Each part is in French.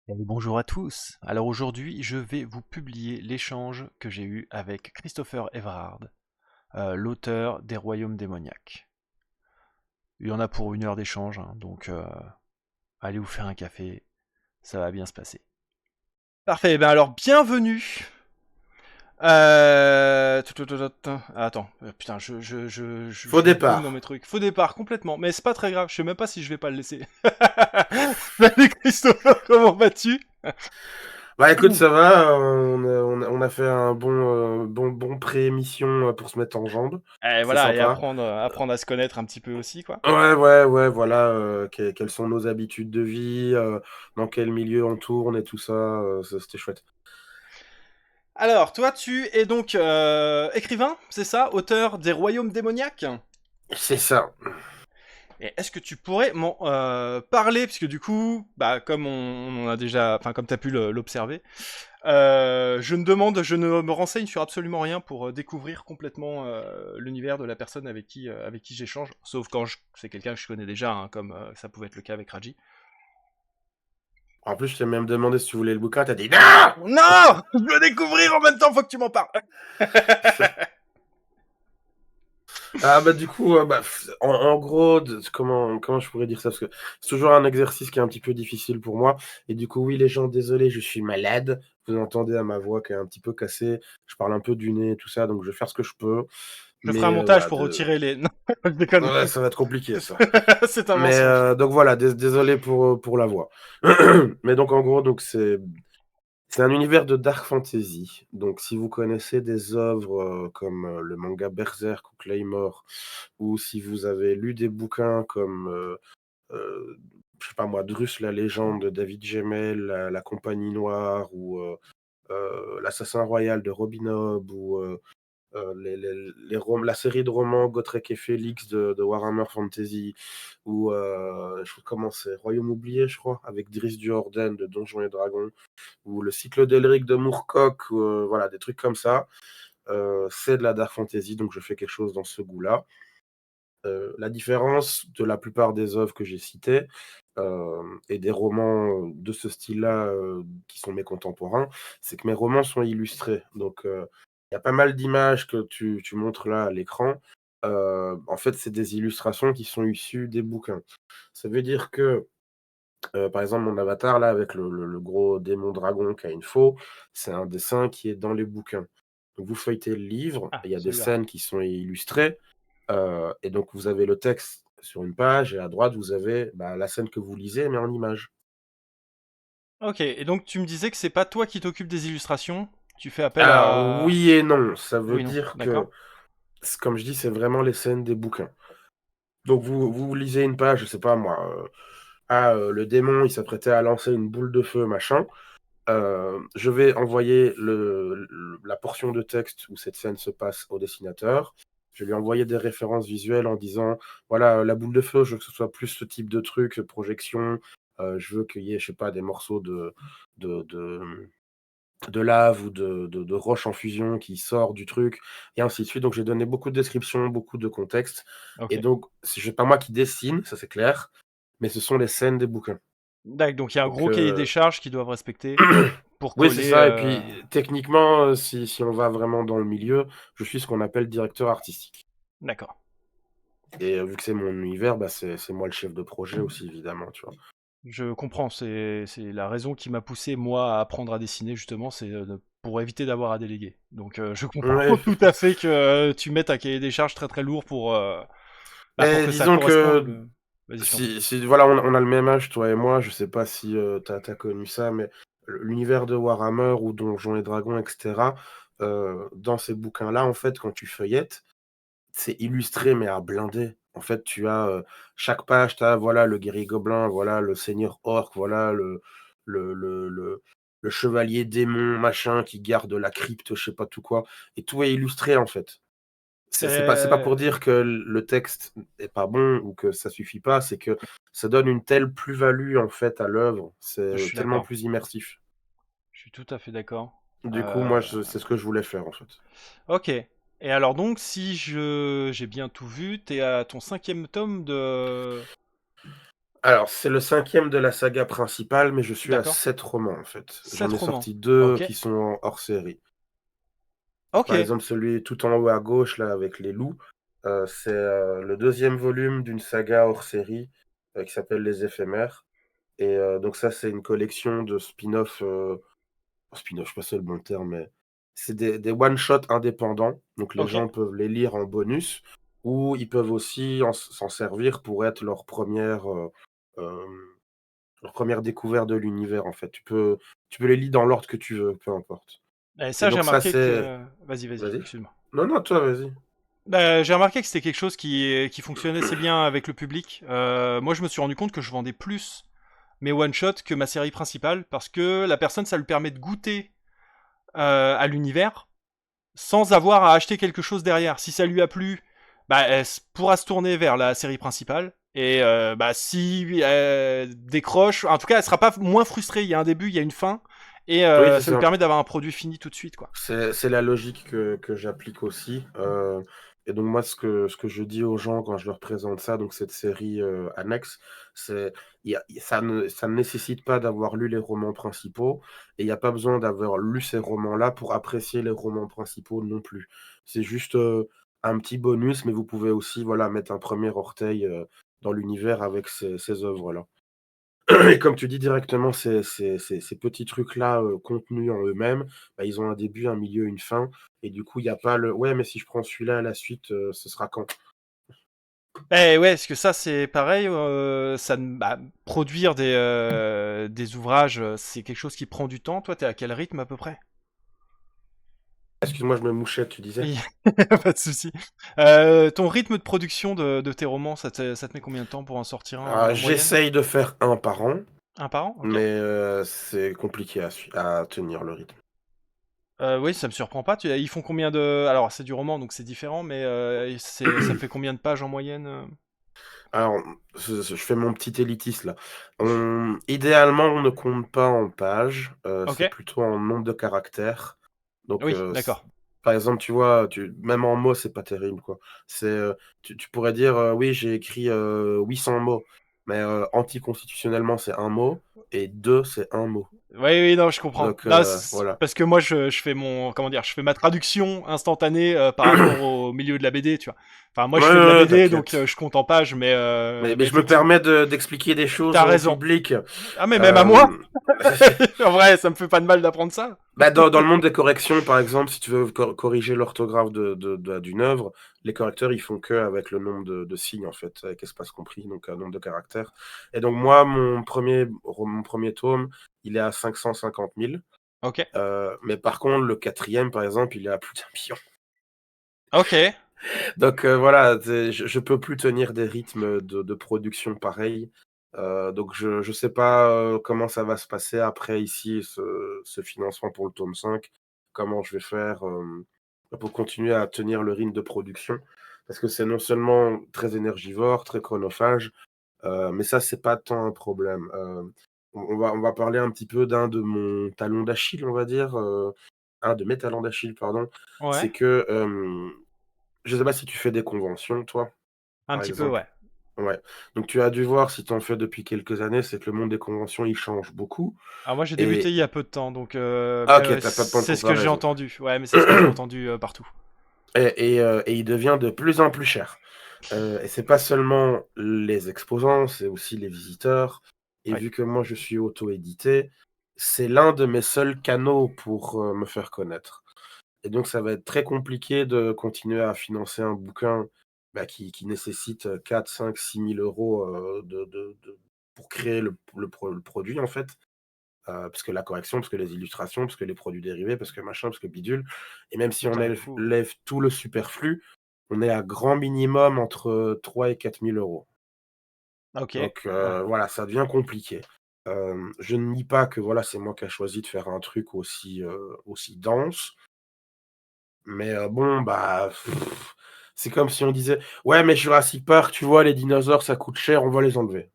Bonjour à tous. Alors aujourd'hui, je vais vous publier l'échange que j'ai eu avec Christopher Everard, l'auteur des Royaumes démoniaques. Il y en a pour 1 heure d'échange, hein, donc allez vous faire un café, ça va bien se passer. Parfait, ben alors bienvenue. Attends, putain, Faux je me paume dans départ. mes trucs. Faux départ complètement, mais c'est pas très grave. Je sais même pas si je vais pas le laisser. Salut Christopher, comment vas-tu? Bah écoute, ça va, on a fait un bon pré-émission pour se mettre en jambes. Et C'est voilà, et sympa. apprendre à se connaître un petit peu aussi, quoi. Ouais, voilà, quelles sont nos habitudes de vie, dans quel milieu on tourne et tout ça, c'était chouette. Alors, toi, tu es donc écrivain, c'est ça? Auteur des Royaumes démoniaques? C'est ça. Et est-ce que tu pourrais m'en parler? Puisque du coup, bah, comme on a déjà, enfin, comme tu as pu l'observer, je ne me renseigne sur absolument rien pour découvrir complètement l'univers de la personne avec qui j'échange, sauf quand c'est quelqu'un que je connais déjà, hein, comme ça pouvait être le cas avec Raji. En plus, je t'ai même demandé si tu voulais le bouquin, t'as dit non! Non! Je veux découvrir en même temps, faut que tu m'en parles! Ah bah du coup, en gros, comment je pourrais dire ça? Parce que c'est toujours un exercice qui est un petit peu difficile pour moi. Et du coup, oui, les gens, désolé, je suis malade. Vous entendez à ma voix qui est un petit peu cassée. Je parle un peu du nez, tout ça, donc je vais faire ce que je peux. Je ferai un Mais montage voilà, pour retirer les... Non, je déconne. ouais, ça va être compliqué ça. C'est un Mais mensonge. donc voilà, désolé pour la voix. Mais donc en gros, donc c'est un univers de dark fantasy. Donc, si vous connaissez des œuvres comme le manga Berserk ou Claymore, ou si vous avez lu des bouquins comme, je sais pas moi, Drus la légende de David Gemmell, la Compagnie Noire, ou l'Assassin Royal de Robin Hobb, ou la série de romans Gotrek et Félix de Warhammer Fantasy, ou comment c'est, Royaume oublié, je crois, avec Driss du Horden de Donjons et Dragons, ou le cycle d'Elric de Moorcock, voilà, des trucs comme ça. C'est de la dark fantasy, donc je fais quelque chose dans ce goût-là. La différence de la plupart des œuvres que j'ai citées et des romans de ce style-là qui sont mes contemporains, c'est que mes romans sont illustrés. Donc, il y a pas mal d'images que tu montres là à l'écran. En fait, c'est des illustrations qui sont issues des bouquins. Ça veut dire que, par exemple, mon avatar là, avec le gros démon dragon qui a une faux, c'est un dessin qui est dans les bouquins. Donc, vous feuilletez le livre, Ah, et il y a des celui-là. scènes qui sont illustrées. Et donc vous avez le texte sur une page et à droite vous avez, la scène que vous lisez mais en image. Ok, et donc tu me disais que c'est pas toi qui t'occupes des illustrations, tu fais appel Alors à... oui et non, ça veut Oui, non, dire que, d'accord. comme je dis, c'est vraiment les scènes des bouquins. Donc vous lisez une page, je sais pas moi, le démon il s'apprêtait à lancer une boule de feu, machin. Je vais envoyer la portion de texte où cette scène se passe au dessinateur. Je vais lui envoyer des références visuelles en disant, voilà, la boule de feu, je veux que ce soit plus ce type de truc, projection. Je veux qu'il y ait, je sais pas, des morceaux de, de, de lave ou de roche en fusion qui sort du truc, et ainsi de suite. Donc j'ai donné beaucoup de descriptions, beaucoup de contexte. Ok. Et donc, c'est pas moi qui dessine, ça c'est clair, mais ce sont les scènes des bouquins. D'accord, donc il y a un Donc, gros cahier des charges qu'ils doivent respecter pour oui, c'est coller... ça. Et puis, techniquement, si on va vraiment dans le milieu, je suis ce qu'on appelle directeur artistique. D'accord. Et vu que c'est mon univers, c'est moi le chef de projet aussi, évidemment, tu vois. Je comprends, c'est la raison qui m'a poussé, moi, à apprendre à dessiner, justement, c'est pour éviter d'avoir à déléguer. Donc je comprends Ouais. tout à fait que tu mettes un cahier des charges très très lourd bah, pour Mais que ça disons corresponde. que Vas-y, je t'en prie. si voilà, on a le même âge, toi et moi. Je sais pas si t'as connu ça, mais l'univers de Warhammer ou Donjons et Dragons, etc., dans ces bouquins-là, en fait, quand tu feuillettes, c'est illustré, mais à blinder. En fait, tu as chaque page, tu as voilà le guerrier gobelin, voilà le seigneur orc, voilà le, le, le, le chevalier démon, machin, qui garde la crypte, je sais pas tout quoi. Et tout est illustré, en fait. C'est pas pour C'est... dire que le texte est pas bon ou que ça suffit pas, c'est que ça donne une telle plus-value, en fait, à l'œuvre. Je C'est suis tellement d'accord. plus immersif. Je suis tout à fait d'accord. Du coup, Euh, moi, c'est ce que je voulais faire, en fait. Ok. Et alors donc, si j'ai bien tout vu, t'es à ton 5e tome de... Alors, c'est le 5e de la saga principale, mais je suis à D'accord. 7 romans, en fait. J'en 7 ai romans. sorti 2 Ok. qui sont hors série. Ok. Par exemple, celui tout en haut à gauche, là, avec les loups, c'est le 2e volume d'une saga hors série qui s'appelle Les Éphémères. Et donc ça, c'est une collection de spin-off, spin-off, je sais pas si c'est le bon terme, mais c'est des one-shots indépendants. Donc les Ok. gens peuvent les lire en bonus ou ils peuvent aussi s'en servir pour être leur première découverte de l'univers, en fait. Tu peux les lire dans l'ordre que tu veux, peu importe. Et Et ça, j'ai donc ça, remarqué c'est... que. Vas-y, vas-y, Vas-y. excuse-moi. Non, non, toi, vas-y. Bah, j'ai remarqué que c'était quelque chose qui fonctionnait assez bien avec le public. Moi, je me suis rendu compte que je vendais plus mes one-shots que ma série principale parce que la personne, ça lui permet de goûter à l'univers sans avoir à acheter quelque chose derrière. Si ça lui a plu, bah, elle pourra se tourner vers la série principale. Et bah, si elle décroche, en tout cas, elle sera pas moins frustrée. Il y a un début, il y a une fin, et Oui, c'est ça lui ça. permet d'avoir un produit fini tout de suite, quoi. C'est la logique que j'applique aussi. Et donc moi, ce que je dis aux gens quand je leur présente ça, donc cette série annexe, c'est ça ne nécessite pas d'avoir lu les romans principaux et il n'y a pas besoin d'avoir lu ces romans-là pour apprécier les romans principaux non plus. C'est juste un petit bonus, mais vous pouvez aussi voilà, mettre un premier orteil dans l'univers avec ces œuvres-là. Et comme tu dis directement, ces petits trucs-là, contenus en eux-mêmes, bah, ils ont un début, un milieu, une fin et du coup, il y a pas le: «Ouais, mais si je prends celui-là à la suite, ce sera quand?» Eh ouais, parce que ça c'est pareil, bah, produire des ouvrages, c'est quelque chose qui prend du temps. Toi, t'es à quel rythme à peu près? Excuse-moi, je me mouchais, tu disais? Oui, pas de souci. Ton rythme de production de tes romans, ça te met combien de temps pour en sortir un Ah, en moyenne? j'essaye de faire un par an, Un par an? Ok. mais c'est compliqué à tenir le rythme. Oui, ça me surprend pas. Ils font combien de... Alors, c'est du roman, donc c'est différent, mais ça fait combien de pages en moyenne Alors, je fais mon petit élitiste là. Idéalement, on ne compte pas en pages, Ok. c'est plutôt en nombre de caractères. Donc, Oui, d'accord. par exemple, tu vois, même en mots, c'est pas terrible, quoi. Tu pourrais dire, oui, j'ai écrit 800 mots, mais anticonstitutionnellement, c'est un mot, et deux, c'est un mot. Oui, oui, non, je comprends. Donc, Non, voilà. parce que moi, je fais mon, comment dire, je fais ma traduction instantanée par rapport au milieu de la BD, tu vois. Enfin, moi, Ouais, je ouais, fais de la ouais, BD, donc t'inquiète. je compte en pages, Mais mais je me effectivement, permets d'expliquer des choses t'as au raison. public. Ah, mais même à moi, Euh, en vrai, ça me fait pas de mal d'apprendre ça. Bah, dans le monde des corrections, par exemple, si tu veux corriger l'orthographe d'une œuvre, les correcteurs, ils font que avec le nombre de signes, en fait, avec espace compris, donc un nombre de caractères. Et donc, moi, mon premier tome, il est à 550 000. Ok, Mais par contre, le 4e, par exemple, il est à plus d'1 million. ok. Donc, voilà, je peux plus tenir des rythmes de production pareils. Donc, je sais pas comment ça va se passer après ici, ce financement pour le tome 5. Comment je vais faire pour continuer à tenir le rythme de production. Parce que c'est non seulement très énergivore, très chronophage, mais ça, c'est pas tant un problème. On va parler un petit peu d'un de mon talon d'Achille, on va dire. Un de mes talons d'Achille, pardon. Ouais, C'est que je sais pas si tu fais des conventions, toi, un par petit peu, exemple? ouais. Ouais. Donc tu as dû voir, si tu en fais depuis quelques années, c'est que le monde des conventions, il change beaucoup. Alors moi, j'ai débuté Et il y a peu de temps, donc ah, mais OK, t'as pas de point de c'est ce que j'ai comparaison. entendu. Ouais, mais c'est ce que j'ai entendu partout. Et il devient de plus en plus cher. Et c'est pas seulement les exposants, c'est aussi les visiteurs. Et Ouais. vu que moi, je suis auto-édité, c'est l'un de mes seuls canaux pour me faire connaître. Et donc, ça va être très compliqué de continuer à financer un bouquin bah, qui nécessite 4, 5, 6 000 euros pour créer le produit, en fait. Parce que la correction, parce que les illustrations, parce que les produits dérivés, parce que machin, parce que bidule. Et même si on Putain, le lève, coup. lève tout le superflu, on est à grand minimum entre 3 et 4 000 euros. Ok. Donc Ouais. voilà, ça devient compliqué. Je ne nie pas que voilà, c'est moi qui ai choisi de faire un truc aussi dense. Mais bon, bah, c'est comme si on disait: «Ouais, mais Jurassic Park, tu vois, les dinosaures, ça coûte cher, on va les enlever».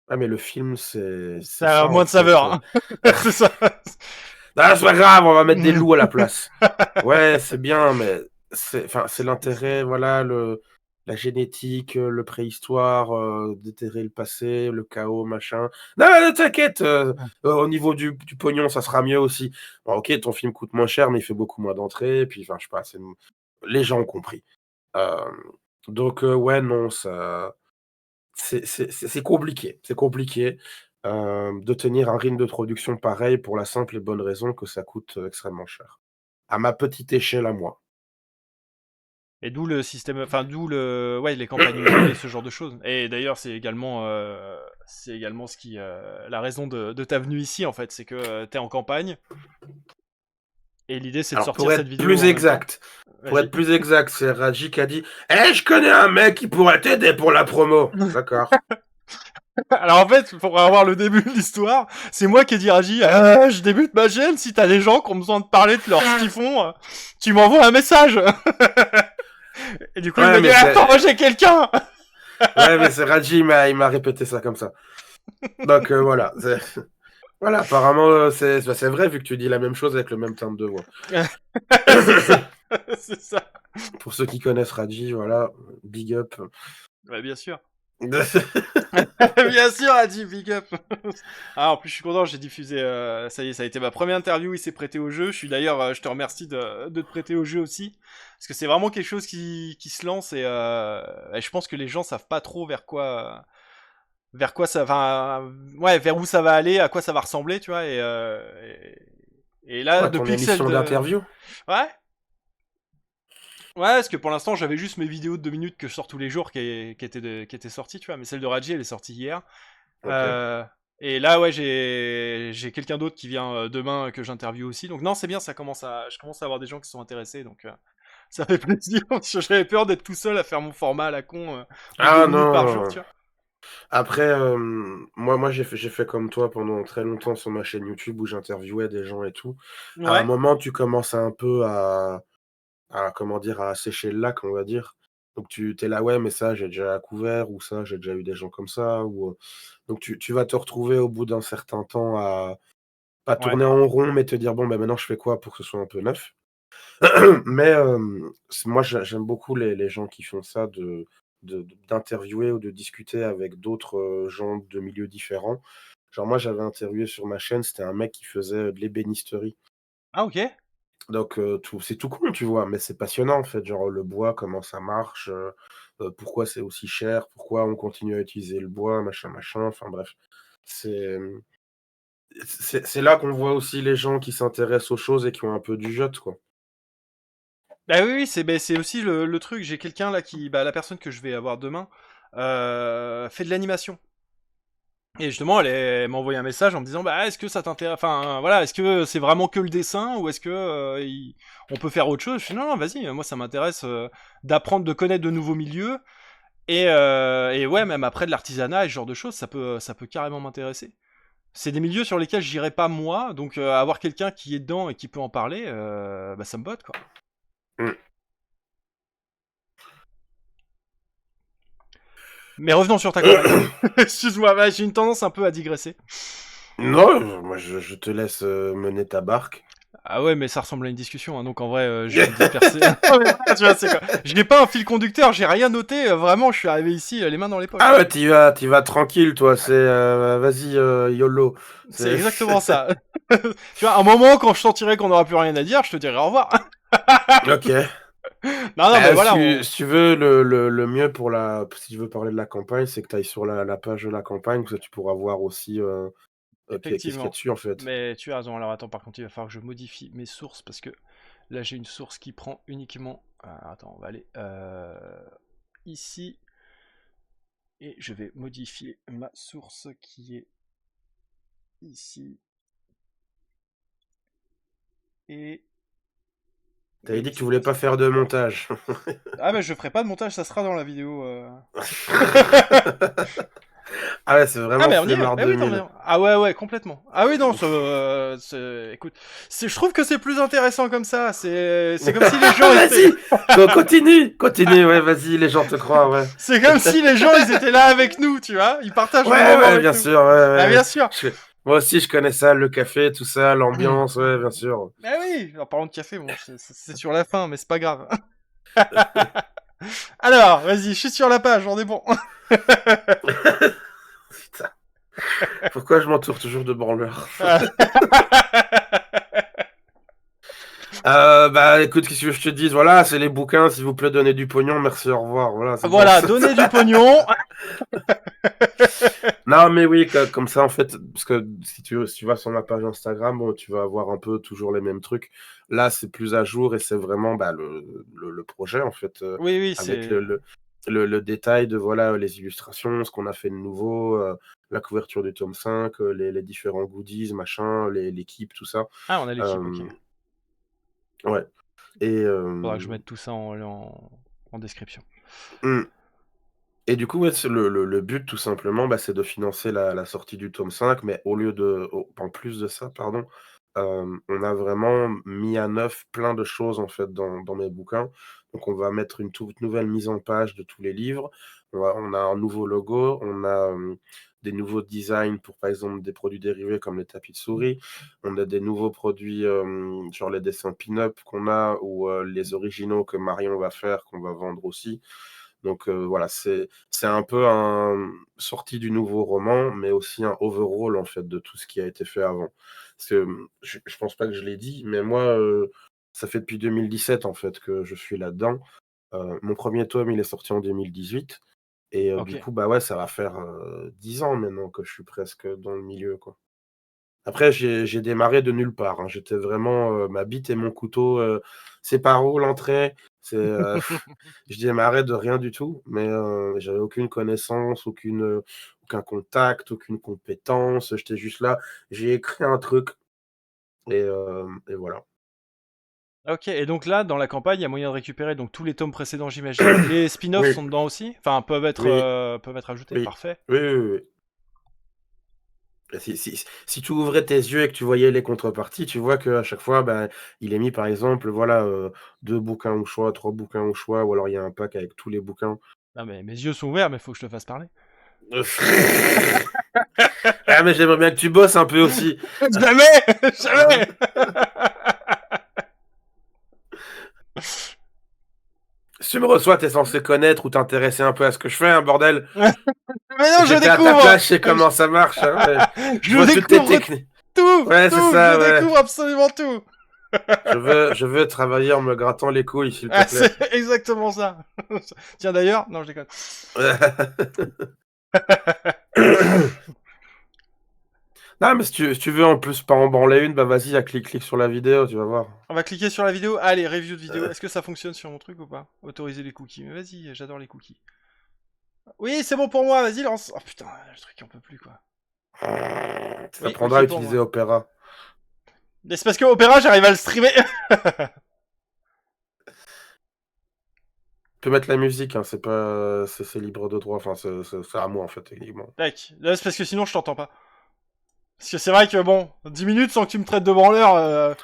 Ah, mais le film, c'est Ça a ça, moins en de fait. saveur, hein. C'est ça. «Ah, c'est pas grave, on va mettre des loups à la place». Ouais, c'est bien, mais c'est l'intérêt, voilà, la génétique, le préhistoire, déterrer le passé, le chaos, machin. Non, non, t'inquiète, au niveau du pognon, ça sera mieux aussi. Bon, ok, ton film coûte moins cher, mais il fait beaucoup moins d'entrées. Et puis, enfin, je sais pas, les gens ont compris. Euh, donc, ouais, non, ça, c'est compliqué. C'est compliqué de tenir un rythme de production pareil pour la simple et bonne raison que ça coûte extrêmement cher. À ma petite échelle à moi. Et d'où le système, enfin d'où les campagnes isolées, ce genre de choses. Et d'ailleurs, c'est également ce qui, la raison de ta venue ici en fait, c'est que t'es en campagne. Et l'idée, c'est de Alors, sortir pour cette être vidéo plus en même temps. exact, Vas-y. c'est Raji qui a dit je connais un mec qui pourrait t'aider pour la promo. D'accord. Alors en fait, pour avoir le début de l'histoire, c'est moi qui ai dit à Raji, je débute ma chaîne, si t'as des gens qui ont besoin de parler de leur ce qu'ils font, tu m'envoies un message. Et du coup, il Ouais, m'a dit, mais c'est attends, moi j'ai quelqu'un. ouais, mais c'est Raji, il m'a répété ça comme ça. Donc, voilà. Voilà, apparemment, c'est vrai, vu que tu dis la même chose avec le même timbre de voix. C'est ça. C'est ça. Pour ceux qui connaissent Raji, voilà, big up. Ouais, bien sûr. Bien sûr, Raji, big up. Ah, en plus, je suis content, j'ai diffusé. Ça y est, ça a été ma première interview. Il s'est prêté au jeu. Je suis d'ailleurs, je te remercie de te prêter au jeu aussi, parce que c'est vraiment quelque chose qui se lance et je pense que les gens savent pas trop vers quoi ça va, ouais, vers où ça va aller, à quoi ça va ressembler, tu vois. Et là, Ouais, ton depuis que celle émission de, d'interview. ouais. Ouais, parce que pour l'instant, j'avais juste mes vidéos de 2 minutes que je sors tous les jours qui étaient sorties, tu vois. Mais celle de Raji, elle est sortie hier. Ok. Euh, et là, ouais, j'ai quelqu'un d'autre qui vient demain que j'interviewe aussi. Donc non, c'est bien, je commence à avoir des gens qui sont intéressés, donc ça fait plaisir. Parce que j'avais peur d'être tout seul à faire mon format à la con de 2 Ah minutes par jour, non. tu vois. Après, moi j'ai fait comme toi pendant très longtemps sur ma chaîne YouTube où j'interviewais des gens et tout. À un Ouais, moment, tu commences un peu comment dire, à sécher le lac, on va dire. Donc tu es là, ouais, mais ça, j'ai déjà couvert, ou ça, j'ai déjà eu des gens comme ça. Donc tu vas te retrouver au bout d'un certain temps à pas ouais, tourner en rond, mais te dire, bon, ben maintenant je fais quoi pour que ce soit un peu neuf. Mais moi, j'aime beaucoup les gens qui font ça, d'interviewer ou de discuter avec d'autres gens de milieux différents. Genre, moi, j'avais interviewé sur ma chaîne, c'était un mec qui faisait de l'ébénisterie. ah ok. Donc, c'est tout con, tu vois, mais c'est passionnant, en fait. Genre, le bois, comment ça marche, pourquoi c'est aussi cher, pourquoi on continue à utiliser le bois, machin, machin. Enfin, bref. C'est, c'est là qu'on voit aussi les gens qui s'intéressent aux choses et qui ont un peu du jeu, quoi. Bah oui, oui, c'est aussi le truc. J'ai quelqu'un là la personne que je vais avoir demain, fait de l'animation. Et justement, elle m'a envoyé un message en me disant, bah, est-ce que ça t'intéresse, enfin, voilà, est-ce que c'est vraiment que le dessin ou est-ce que on peut faire autre chose? Je dis, non, non, vas-y, moi ça m'intéresse d'apprendre, de connaître de nouveaux milieux et ouais, même après de l'artisanat et ce genre de choses, ça peut carrément m'intéresser. C'est des milieux sur lesquels j'irai pas moi, donc avoir quelqu'un qui est dedans et qui peut en parler, bah, ça me botte, quoi. Mm. Mais revenons sur ta campagne. Excuse-moi, bah, j'ai une tendance un peu à digresser. Non, moi je te laisse mener ta barque. Ah ouais, mais ça ressemble à une discussion, hein, donc en vrai, je vais me disperser. Tu vois, c'est quoi. Je n'ai pas un fil conducteur, j'ai rien noté, vraiment, je suis arrivé ici, les mains dans les poches. Ah ouais, t'y vas tranquille, toi. C'est vas-y, YOLO. C'est C'est exactement ça. Tu vois, à un moment, quand je sentirai qu'on n'aura plus rien à dire, je te dirai au revoir. ok. Non, non, mais Bah, voilà, on... si tu veux, le mieux si tu veux parler de la campagne, c'est que tu ailles sur la page de la campagne, parce que tu pourras voir aussi qu'est-ce qu'il y a Effectivement. dessus en fait. Mais tu as raison, alors attends, par contre, il va falloir que je modifie mes sources, parce que là, j'ai une source qui prend uniquement... attends, on va aller ici, et je vais modifier ma source qui est ici, et T'avais je dit que tu sais voulais pas pas si... faire de montage. Ah bah je ferai pas de montage, ça sera dans la vidéo. Ah ouais, c'est Ah vraiment mais on y est. flemmard Eh oui, non, 2000. ah ouais ouais complètement. Ah oui non, écoute, je trouve que c'est plus intéressant comme ça. C'est comme si les gens étaient, Vas-y, continue, ouais, vas-y, les gens te croient, ouais. c'est comme si les gens ils étaient là avec nous, tu vois. Ils partagent le Ouais, moment ouais, avec bien nous. sûr, ouais, Ah ouais. bien sûr. Moi aussi, je connais ça, le café, tout ça, l'ambiance, ouais, bien sûr. Ah oui. En parlant de café, bon, c'est sur la fin, mais c'est pas grave. Alors, vas-y, je suis sur la page, on est bon. Putain. Pourquoi je m'entoure toujours de branleurs? Bah écoute, qu'est-ce que je te dis? Voilà, c'est les bouquins, s'il vous plaît, donnez du pognon, merci, au revoir. Voilà, c'est bon. Voilà, donnez du pognon. Non, mais oui, comme ça, en fait, parce que si tu vas sur ma page Instagram, bon, tu vas avoir un peu toujours les mêmes trucs. Là, c'est plus à jour et c'est vraiment bah, le projet, en fait, Oui, oui, avec c'est. le détail de voilà, les illustrations, ce qu'on a fait de nouveau, la couverture du tome 5, les différents goodies, machin, l'équipe, tout ça. Ah, on a l'équipe, ok. Euh, ouais. Et, Faudra que je mette tout ça en description. hmm. Et du coup, ouais, le but, tout simplement, bah, c'est de financer la sortie du tome 5, mais en plus de ça, pardon, on a vraiment mis à neuf plein de choses, en fait, dans mes bouquins. Donc on va mettre une toute nouvelle mise en page de tous les livres. On a un nouveau logo, on a, des nouveaux designs pour, par exemple, des produits dérivés comme les tapis de souris. On a des nouveaux produits, genre les dessins pin-up qu'on a ou, les originaux que Marion va faire, qu'on va vendre aussi. Donc voilà, c'est un peu un sorti du nouveau roman, mais aussi un overall en fait de tout ce qui a été fait avant. Parce que je pense pas que je l'ai dit, mais moi, ça fait depuis 2017 en fait que je suis là-dedans. Mon premier tome, il est sorti en 2018 et du Ok. coup, bah ouais, ça va faire 10 ans maintenant que je suis presque dans le milieu, quoi. Après, j'ai démarré de nulle part, hein. J'étais vraiment, ma bite et mon couteau, c'est par où l'entrée? C'est, je démarrais de rien du tout, mais j'avais aucune connaissance, aucun contact, aucune compétence. J'étais juste là, j'ai écrit un truc et voilà. Ok, et donc là, dans la campagne, il y a moyen de récupérer donc tous les tomes précédents, j'imagine. Les spin-offs Oui, sont dedans aussi. Enfin, oui, peuvent être ajoutés. oui. Parfait. Oui, oui, oui, oui. Et si tu ouvrais tes yeux et que tu voyais les contreparties, tu vois qu'à chaque fois, bah, il est mis par exemple, voilà, 2 bouquins au choix, 3 bouquins au choix, ou alors il y a un pack avec tous les bouquins. Ah, mais mes yeux sont ouverts, mais faut que je te fasse parler. Ah, mais j'aimerais bien que tu bosses un peu aussi. Jamais, jamais. Si tu me reçois, t'es censé connaître ou t'intéresser un peu à ce que je fais, hein, bordel. Mais non, je J'étais à ta découvre. place, je sais comment ça marche, hein, ouais. Je Je vois toutes tes découvre techniques. tout, Ouais, c'est tout. Je ça, ouais. découvre absolument tout. Je veux travailler en me grattant les couilles, s'il te Ah, plaît. c'est exactement ça. Tiens d'ailleurs, non, je déconne. Non, mais si tu veux en plus pas en branler une, bah vas-y, clique sur la vidéo, tu vas voir. On va cliquer sur la vidéo. Allez, review de vidéo. Euh, Est-ce que ça fonctionne sur mon truc ou pas? Autoriser les cookies. Mais vas-y, j'adore les cookies. Oui, c'est bon pour moi. Vas-y, lance. Oh putain, le truc on peut plus quoi. Ça Oui, prendra à ok pour utiliser moi. Opera. Mais c'est parce que Opera, j'arrive à le streamer. Tu peux mettre la musique, hein, c'est libre de droit, enfin, c'est à moi, en fait, techniquement. Tac. Là, c'est parce que sinon, je t'entends pas. Parce que c'est vrai que bon, 10 minutes sans que tu me traites de branleur.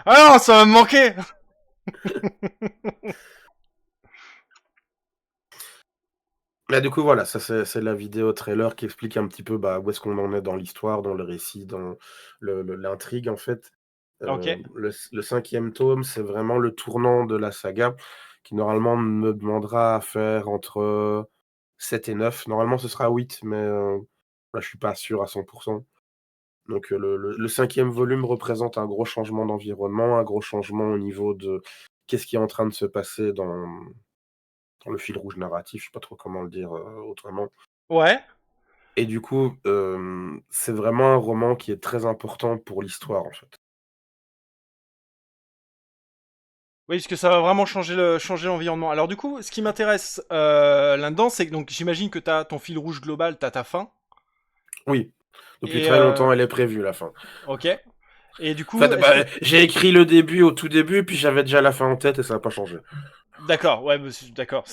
Ah non, ça va me manquer. Mais du coup, voilà, ça c'est la vidéo trailer qui explique un petit peu bah, où est-ce qu'on en est dans l'histoire, dans le récit, dans l'intrigue, en fait. Ok. Le 5e tome, c'est vraiment le tournant de la saga, qui normalement me demandera à faire entre 7 et 9. Normalement, ce sera 8, mais là, je suis pas sûr à 100%. Donc, le 5e volume représente un gros changement d'environnement, un gros changement au niveau de qu'est-ce qui est en train de se passer dans le fil rouge narratif, je sais pas trop comment le dire autrement. Ouais. Et du coup, c'est vraiment un roman qui est très important pour l'histoire, en fait. Oui, parce que ça va vraiment changer l'environnement. Alors du coup, ce qui m'intéresse là-dedans, c'est que donc j'imagine que t'as ton fil rouge global, t'as ta fin. Oui, depuis Et très longtemps, elle est prévue, la fin. ok. Et du En coup, fait, est-ce que bah, j'ai écrit le début au tout début, puis j'avais déjà la fin en tête et ça n'a pas changé. d'accord, ouais, d'accord.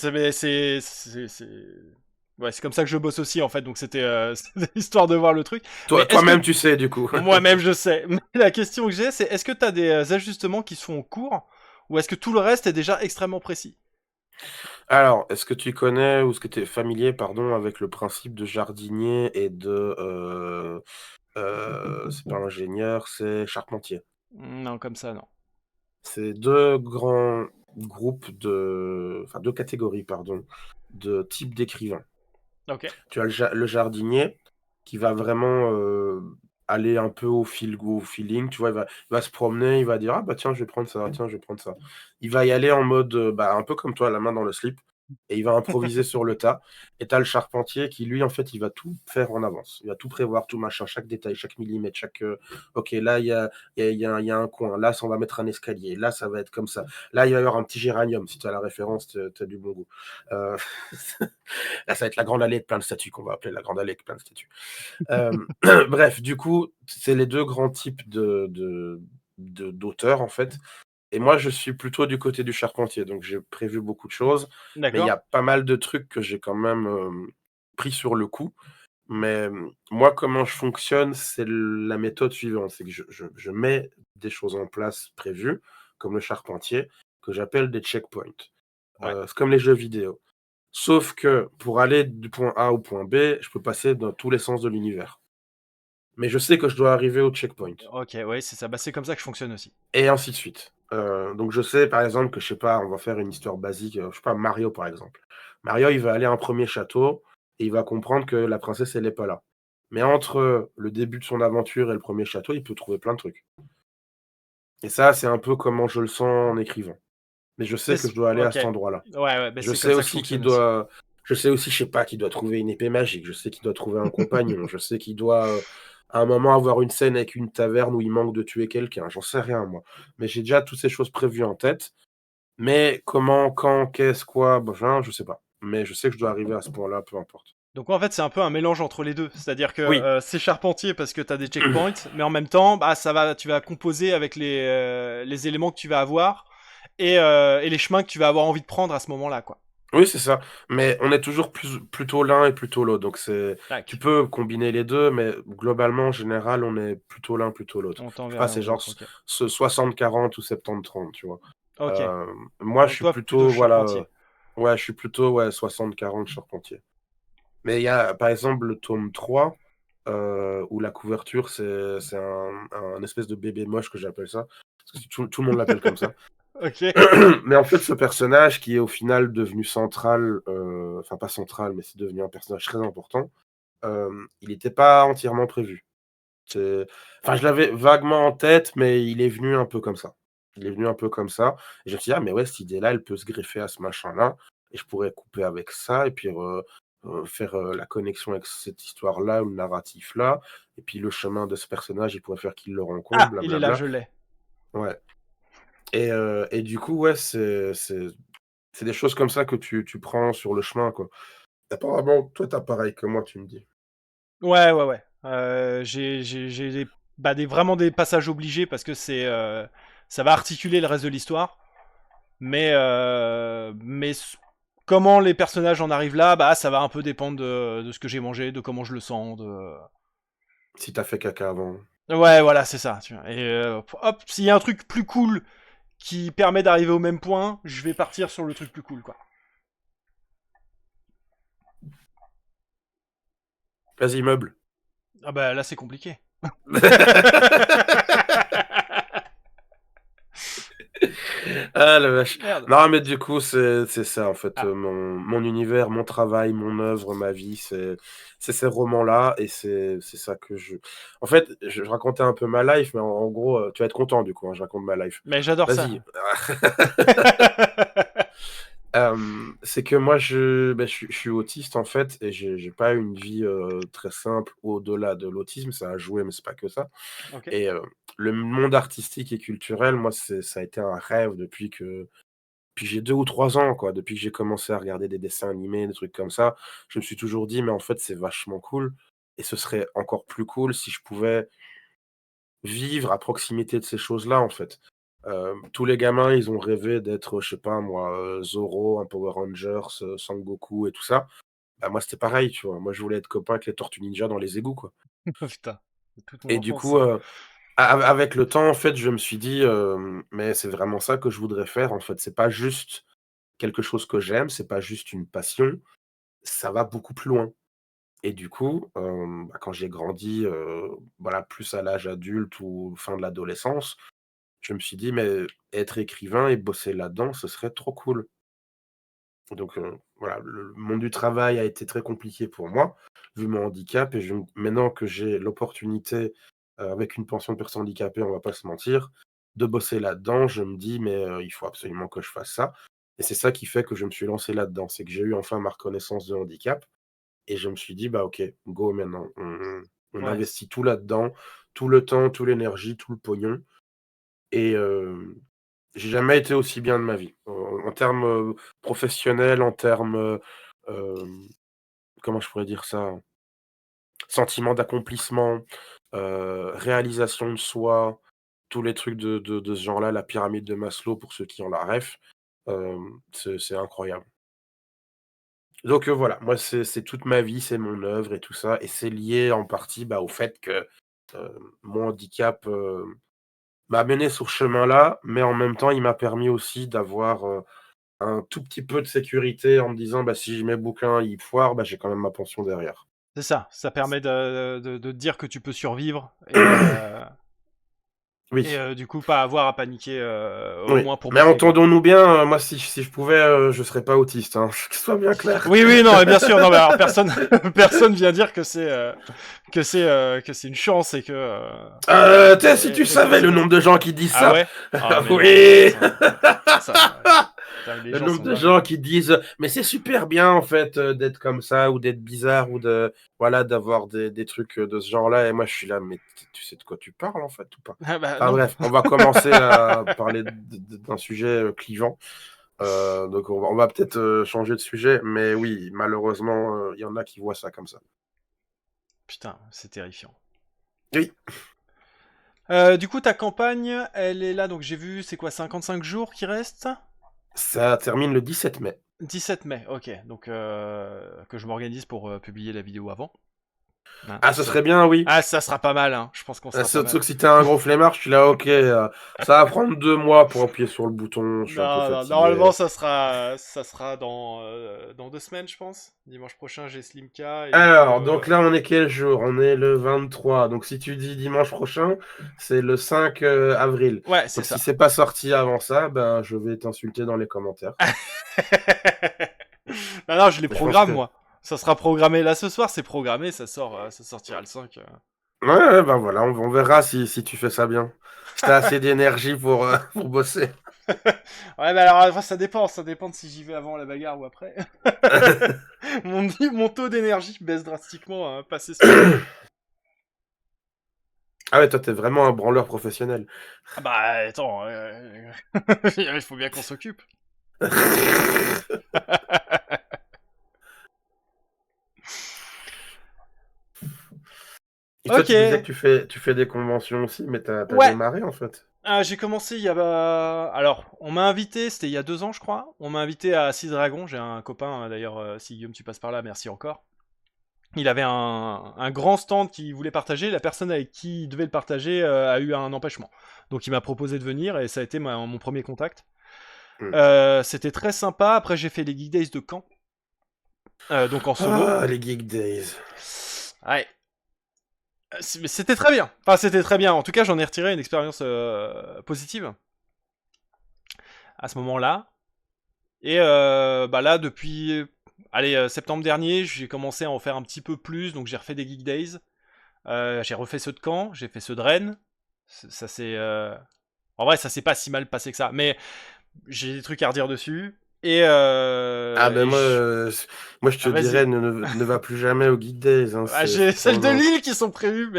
Ouais, c'est comme ça que je bosse aussi en fait. Donc c'était c'était histoire de voir le truc. Mais est-ce que Toi-même, tu sais, du coup. moi-même je sais. Mais la question que j'ai, c'est est-ce que t'as des ajustements qui se font en cours ou est-ce que tout le reste est déjà extrêmement précis? Alors, est-ce que tu connais ou est-ce que tu es familier, pardon, avec le principe de jardinier et c'est pas ingénieur, c'est charpentier. Non, comme ça, non. C'est 2 grands groupes enfin 2 catégories, pardon, de types d'écrivains. OK. Tu as le jardinier qui va vraiment, aller un peu au feeling, tu vois? Il va se promener, il va dire: «Ah bah tiens, je vais prendre ça, tiens, je vais prendre ça». Il va y aller en mode, bah, un peu comme toi, la main dans le slip et il va improviser sur le tas et tu as le charpentier qui lui, en fait, il va tout faire en avance. Il va tout prévoir, tout machin, chaque détail, chaque millimètre, OK, là, il y a un coin, là, ça on va mettre un escalier, là, ça va être comme ça. Là, il va y avoir un petit géranium, si tu as la référence, tu as du bon goût. Heu Là, ça va être la grande allée avec plein de statues qu'on va appeler la grande allée avec plein de statues. Bref, du coup, c'est les 2 grands types d'auteurs, en fait et moi, je suis plutôt du côté du charpentier, donc j'ai prévu beaucoup de choses, mais il y D'accord. a pas mal de trucs que j'ai quand même, pris sur le coup. Mais, moi, comment je fonctionne, c'est la méthode suivante, c'est que je mets des choses en place prévues, comme le charpentier, que j'appelle des checkpoints. Ouais. C'est comme les jeux vidéo. Sauf que pour aller du point A au point B, je peux passer dans tous les sens de l'univers. Mais je sais que je dois arriver au checkpoint OK, ouais, c'est ça. Bah, c'est comme ça que je fonctionne aussi. et ainsi de suite. Donc je sais par exemple que, je sais pas, on va faire une histoire basique, je sais pas, Mario par exemple. Mario, il va aller à un premier château et il va comprendre que la princesse, elle est pas là. Mais entre le début de son aventure et le premier château, il peut trouver plein de trucs. Et ça, c'est un peu comment je le sens en écrivant. Mais je sais C'est que c je dois aller à OK. cet endroit-là. Ouais, ouais, bah, Je c'est comme sais ça que je aussi qu'il fonctionne aussi. doit je sais aussi, je sais pas, qu'il doit trouver une épée magique. Je sais qu'il doit trouver un compagnon. Je sais qu'il doit, à un moment avoir une scène avec une taverne où il manque de tuer quelqu'un. J'en sais rien moi. Mais j'ai déjà toutes ces choses prévues en tête. Mais comment, quand, qu'est-ce, quoi, machin, je sais pas. Mais je sais que je dois arriver à ce point-là, peu importe. Donc en fait, c'est un peu un mélange entre les 2. C'est-à-dire que, Oui, c'est charpentier parce que tu as des checkpoints, mais en même temps, bah, tu vas composer avec les éléments que tu vas avoir et les chemins que tu vas avoir envie de prendre à ce moment-là, quoi. oui, c'est ça. Mais on est toujours plutôt l'un et plutôt l'autre. Donc tu Tac. peux combiner les 2, mais globalement, en général, on est plutôt l'un, plutôt l'autre. On tend Je sais vers pas, l'un c'est ou genre l'autre, OK. 60-40 ou 70-30, tu vois? OK. Moi, je Donc suis toi, plutôt plutôt, voilà, charpentier. ouais, je suis plutôt, ouais, 60-40 charpentier. Mais il y a, par exemple, le tome 3, où la couverture, c'est un espèce de bébé moche que j'appelle ça, parce que tout le monde l'appelle comme ça. OK. Mais en fait, ce personnage qui est au final devenu central, enfin pas central, mais c'est devenu un personnage très important, il était pas entièrement prévu. C'est Enfin, je l'avais vaguement en tête, mais il est venu un peu comme ça. Il est venu un peu comme ça et je me suis dit: «Ah mais ouais, cette idée-là, elle peut se greffer à ce machin-là et je pourrais couper avec ça et puis faire, la connexion avec cette histoire-là ou le narratif-là et puis le chemin de ce personnage, il pourrait faire qu'il le rencontre, Ah, il est là, blablabla». je l'ai. Ouais et du coup, ouais, c'est des choses comme ça que tu prends sur le chemin, quoi. Apparemment, toi, tu as pareil que moi, tu me dis? Ouais, ouais, ouais. J'ai vraiment des passages obligés parce que ça va articuler le reste de l'histoire. Mais comment les personnages en arrivent là, bah ça va un peu dépendre de ce que j'ai mangé, de comment je le sens. Si tu as fait caca avant. Ouais, voilà, c'est ça. Tu vois. Et hop, s'il y a un truc plus cool qui permet d'arriver au même point, je vais partir sur le truc plus cool, quoi. Vas-y, meuble. Ah bah là, c'est compliqué. Ah la vache. Merde. Non, mais du coup, c'est ça en fait, Ah, mon univers, mon travail, mon œuvre, ma vie, c'est ces romans-là et c'est ça que en fait, je racontais un peu ma life, mais en gros, tu vas être content du coup, hein, je raconte ma life. mais j'adore Vas-y. ça. C'est que moi je suis autiste en fait et j'ai pas une vie, très simple au-delà de l'autisme. Ça a joué, mais c'est pas que ça Ok. et le monde artistique et culturel, moi, ça a été un rêve depuis que j'ai 2 ou 3 ans, quoi. Depuis que j'ai commencé à regarder des dessins animés, des trucs comme ça, je me suis toujours dit: «Mais en fait, c'est vachement cool et ce serait encore plus cool si je pouvais vivre à proximité de ces choses-là, en fait». Tous les gamins, ils ont rêvé d'être, je sais pas moi, Zoro, un Power Rangers, Sangoku et tout ça. Bah, moi, c'était pareil, tu vois? Moi, je voulais être copain avec les tortues ninja dans les égouts, quoi Oh, putain, c'est toute mon et du enfance coup, ça. avec le temps, en fait, je me suis dit, «Mais c'est vraiment ça que je voudrais faire, en fait. C'est pas juste quelque chose que j'aime, c'est pas juste une passion, ça va beaucoup plus loin» et du coup, bah, quand j'ai grandi, voilà, plus à l'âge adulte ou fin de l'adolescence, je me suis dit: «Mais être écrivain et bosser là-dedans, ce serait trop cool». Donc voilà, le monde du travail a été très compliqué pour moi, vu mon handicap et maintenant que j'ai l'opportunité, avec une pension de personne handicapée, on va pas se mentir, de bosser là-dedans, je me dis: «Mais il faut absolument que je fasse ça» et c'est ça qui fait que je me suis lancé là-dedans. C'est que j'ai eu enfin ma reconnaissance de handicap et je me suis dit: «Bah OK, go maintenant, on Ouais. investit tout là-dedans, tout le temps, toute l'énergie, tout le pognon» et j'ai jamais été aussi bien de ma vie. En termes, professionnels, en termes, comment je pourrais dire ça? Sentiment d'accomplissement, réalisation de soi, tous les trucs de ce genre-là, la pyramide de Maslow pour ceux qui ont la ref, c'est incroyable. Donc voilà, moi c'est toute ma vie, c'est mon œuvre et tout ça et c'est lié en partie, bah, au fait que, mon handicap, m'a mené sur ce chemin-là, mais en même temps, il m'a permis aussi d'avoir, un tout petit peu de sécurité en me disant: «Bah, si mes bouquins, ils foirent, bah, j'ai quand même ma pension derrière». C'est ça permet de te dire que tu peux survivre et Oui, du coup pas avoir à paniquer, au oui, moins pour mais bosser, quoi. entendons-nous bien, moi si je pouvais, je serais pas autiste, hein, que ce soit bien clair. Oui, oui, non, bien sûr, non, mais alors personne personne vient dire que c'est une chance et que, Tu sais, si tu et que savais c'est le pas nombre de gens qui disent ah ça! ouais? Ah mais non, mais Oui! putain, les Le gens nombre sont de dingues. gens qui disent: «Mais c'est super bien en fait, d'être comme ça ou d'être bizarre ou de voilà, d'avoir des trucs, de ce genre-là» et moi je suis là: «Mais tu sais de quoi tu parles en fait ou pas?» Ah bah Enfin non. bref, on va commencer à parler d'un sujet, clivant. Donc on va peut-être, changer de sujet, mais oui, malheureusement, il y en a qui voient ça comme ça. Putain, c'est terrifiant. Oui, Du coup, ta campagne, elle est là, donc j'ai vu, c'est quoi, 55 jours qui restent? ça termine le 17 mai. 17 mai, ok. Donc, que je m'organise pour publier la vidéo avant. Hein, Ah, ce ça... serait bien, oui. Ah, ça sera pas mal, hein. Je pense qu'on sera pas Surtout mal. que si tu un gros flemmard, je suis là: «OK, ça va prendre 2 mois pour appuyer sur le bouton, je suis un peu Non, non, fatigué». normalement, ça sera dans 2 semaines, je pense. Dimanche prochain, j'ai Slimka, et du coup, Alors, donc là, on est quel jour? On est le 23. Donc si tu dis dimanche prochain, c'est le 5, avril. ouais, c'est Donc si ça. c'est pas sorti avant ça, ben, je vais t'insulter dans les commentaires. Non, non, je les Mais je pense programme, que moi. Ça sera programmé là ce soir, c'est programmé, ça sortira le 5. ouais, ouais, ben, voilà, on verra si tu fais ça bien. Si tu assez d'énergie pour, pour bosser. Ouais, mais alors, enfin, ça dépend de si j'y vais avant la bagarre ou après. Mon taux d'énergie baisse drastiquement, passer ce cap. Ah ouais, toi, tu vraiment un branleur professionnel. Ah bah, attends, il faut bien qu'on s'occupe. Et toi, tu disais que Ok, tu fais des conventions aussi, mais tu as ouais. démarré, en fait? J'ai commencé il y a... Alors, on m'a invité, c'était il y a 2 ans, je crois. On m'a invité à Six Dragons. J'ai un copain, d'ailleurs, si Guillaume, tu passes par là, merci encore. Il avait un grand stand qu'il voulait partager. La personne avec qui il devait le partager a eu un empêchement. Donc, il m'a proposé de venir et ça a été mon premier contact. Mmh. C'était très sympa. Après, j'ai fait les Geek Days de Caen. Donc en solo. Ah, les Geek Days. Ouais. Mais c'était très bien. Enfin, c'était très bien. En tout cas, j'en ai retiré une expérience positive à ce moment-là. Et bah là, depuis allez, septembre dernier, j'ai commencé à en faire un petit peu plus. Donc j'ai refait des Geek Days. J'ai refait ceux de Caen. J'ai fait ceux de Rennes. Ça c'est... En vrai, ça s'est pas si mal passé que ça. Mais j'ai des trucs à redire dessus. Et, Ah ben moi, moi je te Ah, dirais vas-y. ne va plus jamais aux Geek Days, hein, Ah, j'ai c'est trop celles de long. Lille qui sont prévues,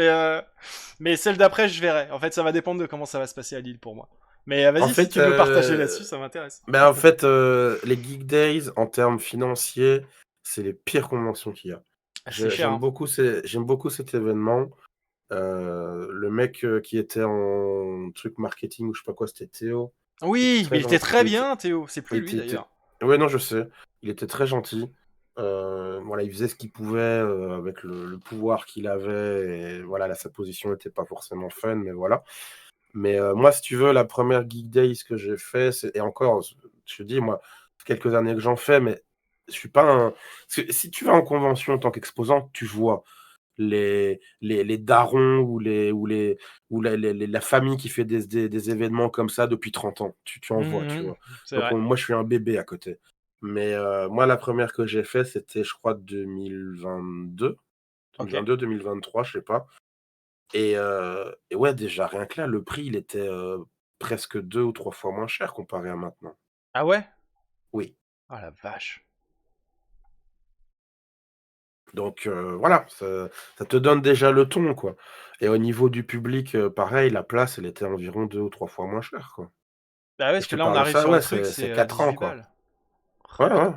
mais celles d'après, je verrai. En fait, ça va dépendre de comment ça va se passer à Lille pour moi. Mais En vas-y, si fait, tu veux partager là-dessus, ça m'intéresse. les Geek Days, en termes financiers, c'est les pires conventions qu'il y a. Ah, c'est cher, hein. J'aime beaucoup cet événement. Le mec, qui était en truc marketing ou je sais pas quoi, c'était Théo. Il était Oui, mais très il était gentil. très bien, Théo. C'est Il plus lui était d'ailleurs. ouais, non, je sais. Il était très gentil. Voilà, il faisait ce qu'il pouvait, avec le pouvoir qu'il avait et voilà, là, sa position n'était pas forcément fun, mais voilà. Mais moi, si tu veux, la première Geek Days que j'ai fait, c'est et encore, je te dis, moi, ça fait quelques années que j'en fais, mais je suis pas un parce que si tu vas en convention en tant qu'exposant, tu vois. les darons ou la famille qui fait des événements comme ça depuis 30 ans. Tu en vois, tu vois. C'est Donc vrai. moi, je suis un bébé à côté. Mais moi, la première que j'ai fait, c'était, je crois, Ok. 2023, je sais pas. Et ouais, déjà, rien que là, le prix, il était presque 2 ou 3 fois moins cher comparé à maintenant. Ah ouais? Oui. Ah la vache. Donc voilà, ça te donne déjà le ton, quoi. Et au niveau du public, pareil, la place, elle était environ 2 ou 3 fois moins chère, quoi. Bah ouais, Et parce je que te là on parle de arrive ça, sur le ouais, truc, c'est c'est 4 ans, 18 quoi. balles. Ouais, Oh, ouais.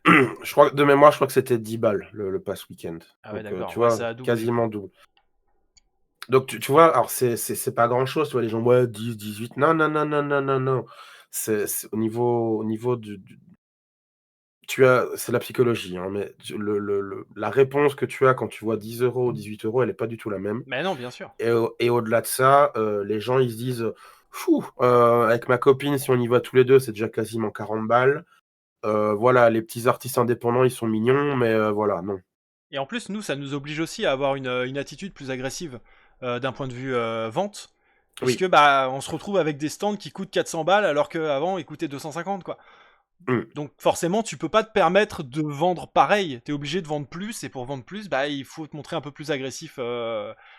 putain. Je crois que de mémoire, je crois que c'était 10 balles le pass week-end. Ah ouais, Donc d'accord. tu Ouais, vois, ça a doublé quoi. quasiment double. Donc tu vois, alors c'est pas grand-chose, tu vois, les gens, ouais, 10, 18. Non, non, non, non, non, non, non. C'est au niveau du c'est la psychologie, hein, mais la réponse que tu as quand tu vois 10 € ou 18 €, elle est pas du tout la même. Mais non, bien sûr. Et au-delà de ça, les gens, ils se disent: «Fou, avec ma copine, si on y va tous les 2, c'est déjà quasiment 40 balles. Voilà, les petits artistes indépendants, ils sont mignons, mais voilà, non». Et en plus, nous, ça nous oblige aussi à avoir une attitude plus agressive d'un point de vue vente. Puisque Oui. bah on se retrouve avec des stands qui coûtent 400 balles alors qu'avant ils coûtaient 250 quoi. Mmh. Donc forcément, tu peux pas te permettre de vendre pareil. T'es obligé de vendre plus, et pour vendre plus, bah il faut te montrer un peu plus agressif,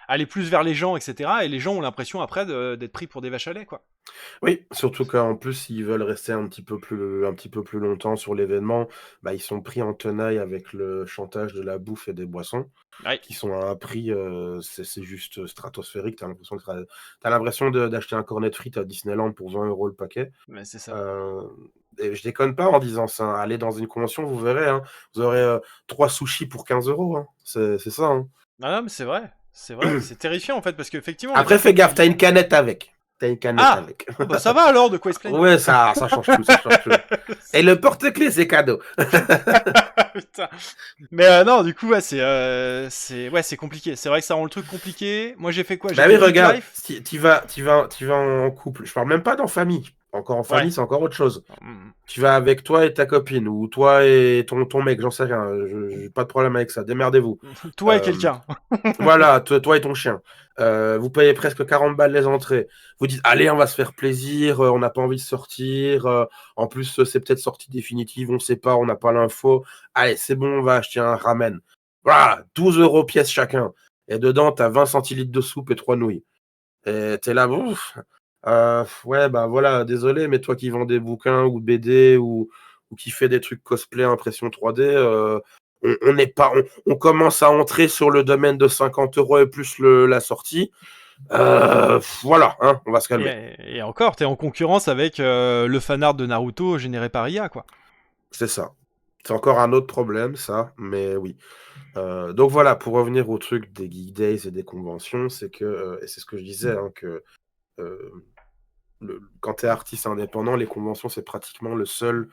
aller plus vers les gens, etc. Et les gens ont l'impression après d'être pris pour des vaches à lait, quoi. Oui, surtout qu'en plus, s'ils veulent rester un petit peu plus longtemps sur l'événement, bah, ils sont pris en tenaille avec le chantage de la bouffe et des boissons, Ouais, qui sont à un prix, c'est juste stratosphérique. Tu l'impression d'acheter un cornet de frites à Disneyland pour 20 € le paquet. mais c'est ça. Heu et je déconne pas en disant ça, hein. Allez dans une convention, vous verrez, hein. Vous aurez, 3 sushis pour 15 €, hein. C'est ça, hein. Ah non, mais c'est vrai, c'est terrifiant en fait parce qu'effectivement les Après, fais personnes qui gaffe, y t'as une vont. canette avec. T'as une canette Ah, avec. oh, bah ça va alors, de quoi ils se plaignent. Ouais, ça change tout, ça change tout. Et le porte-clés, c'est cadeau. Putain. Mais non, du coup, ouais, ouais, c'est compliqué. C'est vrai que ça rend le truc compliqué. Moi, j'ai fait quoi? J'ai Bah oui, fait Geek regarde, Life. si tu vas en couple. Je parle même pas d'en famille. Encore en Ouais. famille, c'est encore autre chose. Mm. Tu vas avec toi et ta copine, ou toi et ton mec, j'en sais rien. J'ai pas de problème avec ça. Démerdez-vous. Toi et Euh, quelqu'un. voilà, toi et ton chien. Vous payez presque 40 balles les entrées. Vous dites, allez, on va se faire plaisir, on n'a pas envie de sortir. En plus, c'est peut-être sortie définitive, on sait pas, on n'a pas l'info. Allez, c'est bon, on va acheter un ramen. Voilà, 12 € pièce chacun. Et dedans, t'as 20 centilitres de soupe et 3 nouilles. Et t'es là, ouf. Ouais, bah voilà, désolé, mais toi qui vends des bouquins ou BD ou qui fait des trucs cosplay impression 3D, on n'est pas, on commence à entrer sur le domaine de 50 € et plus la sortie. Voilà, hein, on va se calmer. Et encore, t'es en concurrence avec le fanart de Naruto généré par IA, quoi. C'est ça. C'est encore un autre problème, ça, mais oui. Donc voilà, pour revenir au truc des Geek Days et des conventions, c'est que, et c'est ce que je disais, hein, que euh, quand tu es artiste indépendant, les conventions, c'est pratiquement le seul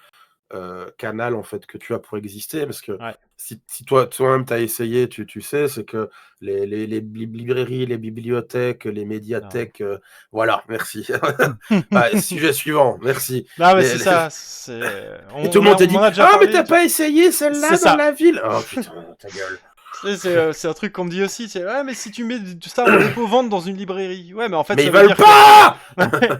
canal en fait que tu as pour exister. Parce que Ouais. si toi-même tu as essayé, tu sais, c'est que les librairies, les bibliothèques, les Non. médiathèques, voilà, merci. Ah, sujet suivant, merci. Non, mais Les- c'est les- ça. Et tout le monde te On dit: m'en a déjà «Ah, mais parlé. t'as pas essayé C'est celle-là dans ça. la ville?» Oh putain, ta gueule. C'est un truc qu'on me dit aussi. Ouais, mais si tu mets ça en dépôt-vente dans une librairie. Ouais, mais en fait, Mais ça ils veut veulent dire que. pas.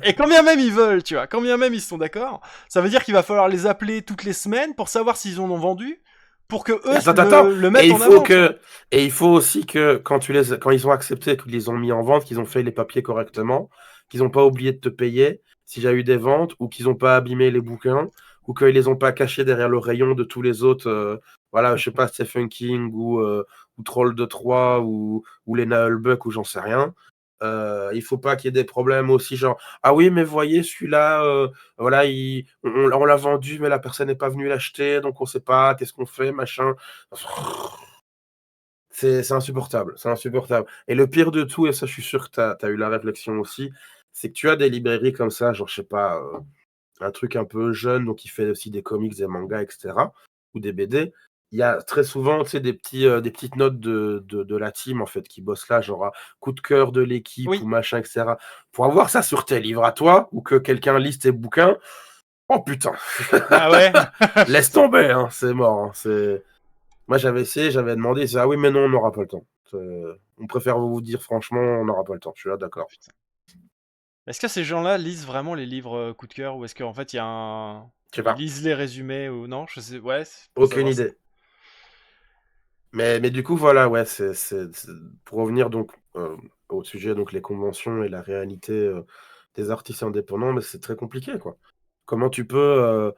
Et quand bien même ils veulent, tu vois, quand bien même ils sont d'accord, ça veut dire qu'il va falloir les appeler toutes les semaines pour savoir s'ils en ont vendu, pour que eux Attends. le Et mettent il en faut avant, tu vois. que, et il faut aussi que quand ils ont accepté qu'ils les ont mis en vente, qu'ils ont fait les papiers correctement, qu'ils n'ont pas oublié de te payer s'il y a eu des ventes, ou qu'ils n'ont pas abîmé les bouquins, ou qu'ils les ont pas cachés derrière le rayon de tous les autres. Voilà, je sais pas, Stephen King ou Troll de Troie ou les Nullbuck ou j'en sais rien. Il faut pas qu'il y ait des problèmes aussi, genre ah oui, mais voyez celui-là, voilà, on l'a vendu, mais la personne n'est pas venue l'acheter, donc on sait pas, qu'est-ce qu'on fait, machin. C'est insupportable, c'est insupportable. Et le pire de tout, et ça je suis sûr que tu as eu la réflexion aussi, c'est que tu as des librairies comme ça, genre je sais pas, un truc un peu jeune, donc il fait aussi des comics, des mangas, etc. ou des BD. Il y a très souvent, tu sais, des petites notes de la team, en fait, qui bossent là, genre coup de cœur de l'équipe ou Oui. machin, etc. Pour avoir ça sur tes livres à toi, ou que quelqu'un lise tes bouquins, oh putain, Ah ouais. laisse tomber, hein, c'est mort. Hein, c'est... Moi, j'avais essayé, j'avais demandé, ils disaient: «Ah oui, mais non, on n'aura pas le temps. On préfère vous dire franchement, on n'aura pas le temps». Je suis là: Oh «D'accord». putain. Est-ce que ces gens-là lisent vraiment les livres coup de cœur ou est-ce qu'en fait il y a un. Je sais Ils pas, lisent les résumés ou non? Je sais, ouais, c'est pour aucune savoir si. idée. Mais du coup, voilà, ouais, pour revenir donc, au sujet, donc les conventions et la réalité, des artistes indépendants, mais c'est très compliqué, quoi. Comment tu peux,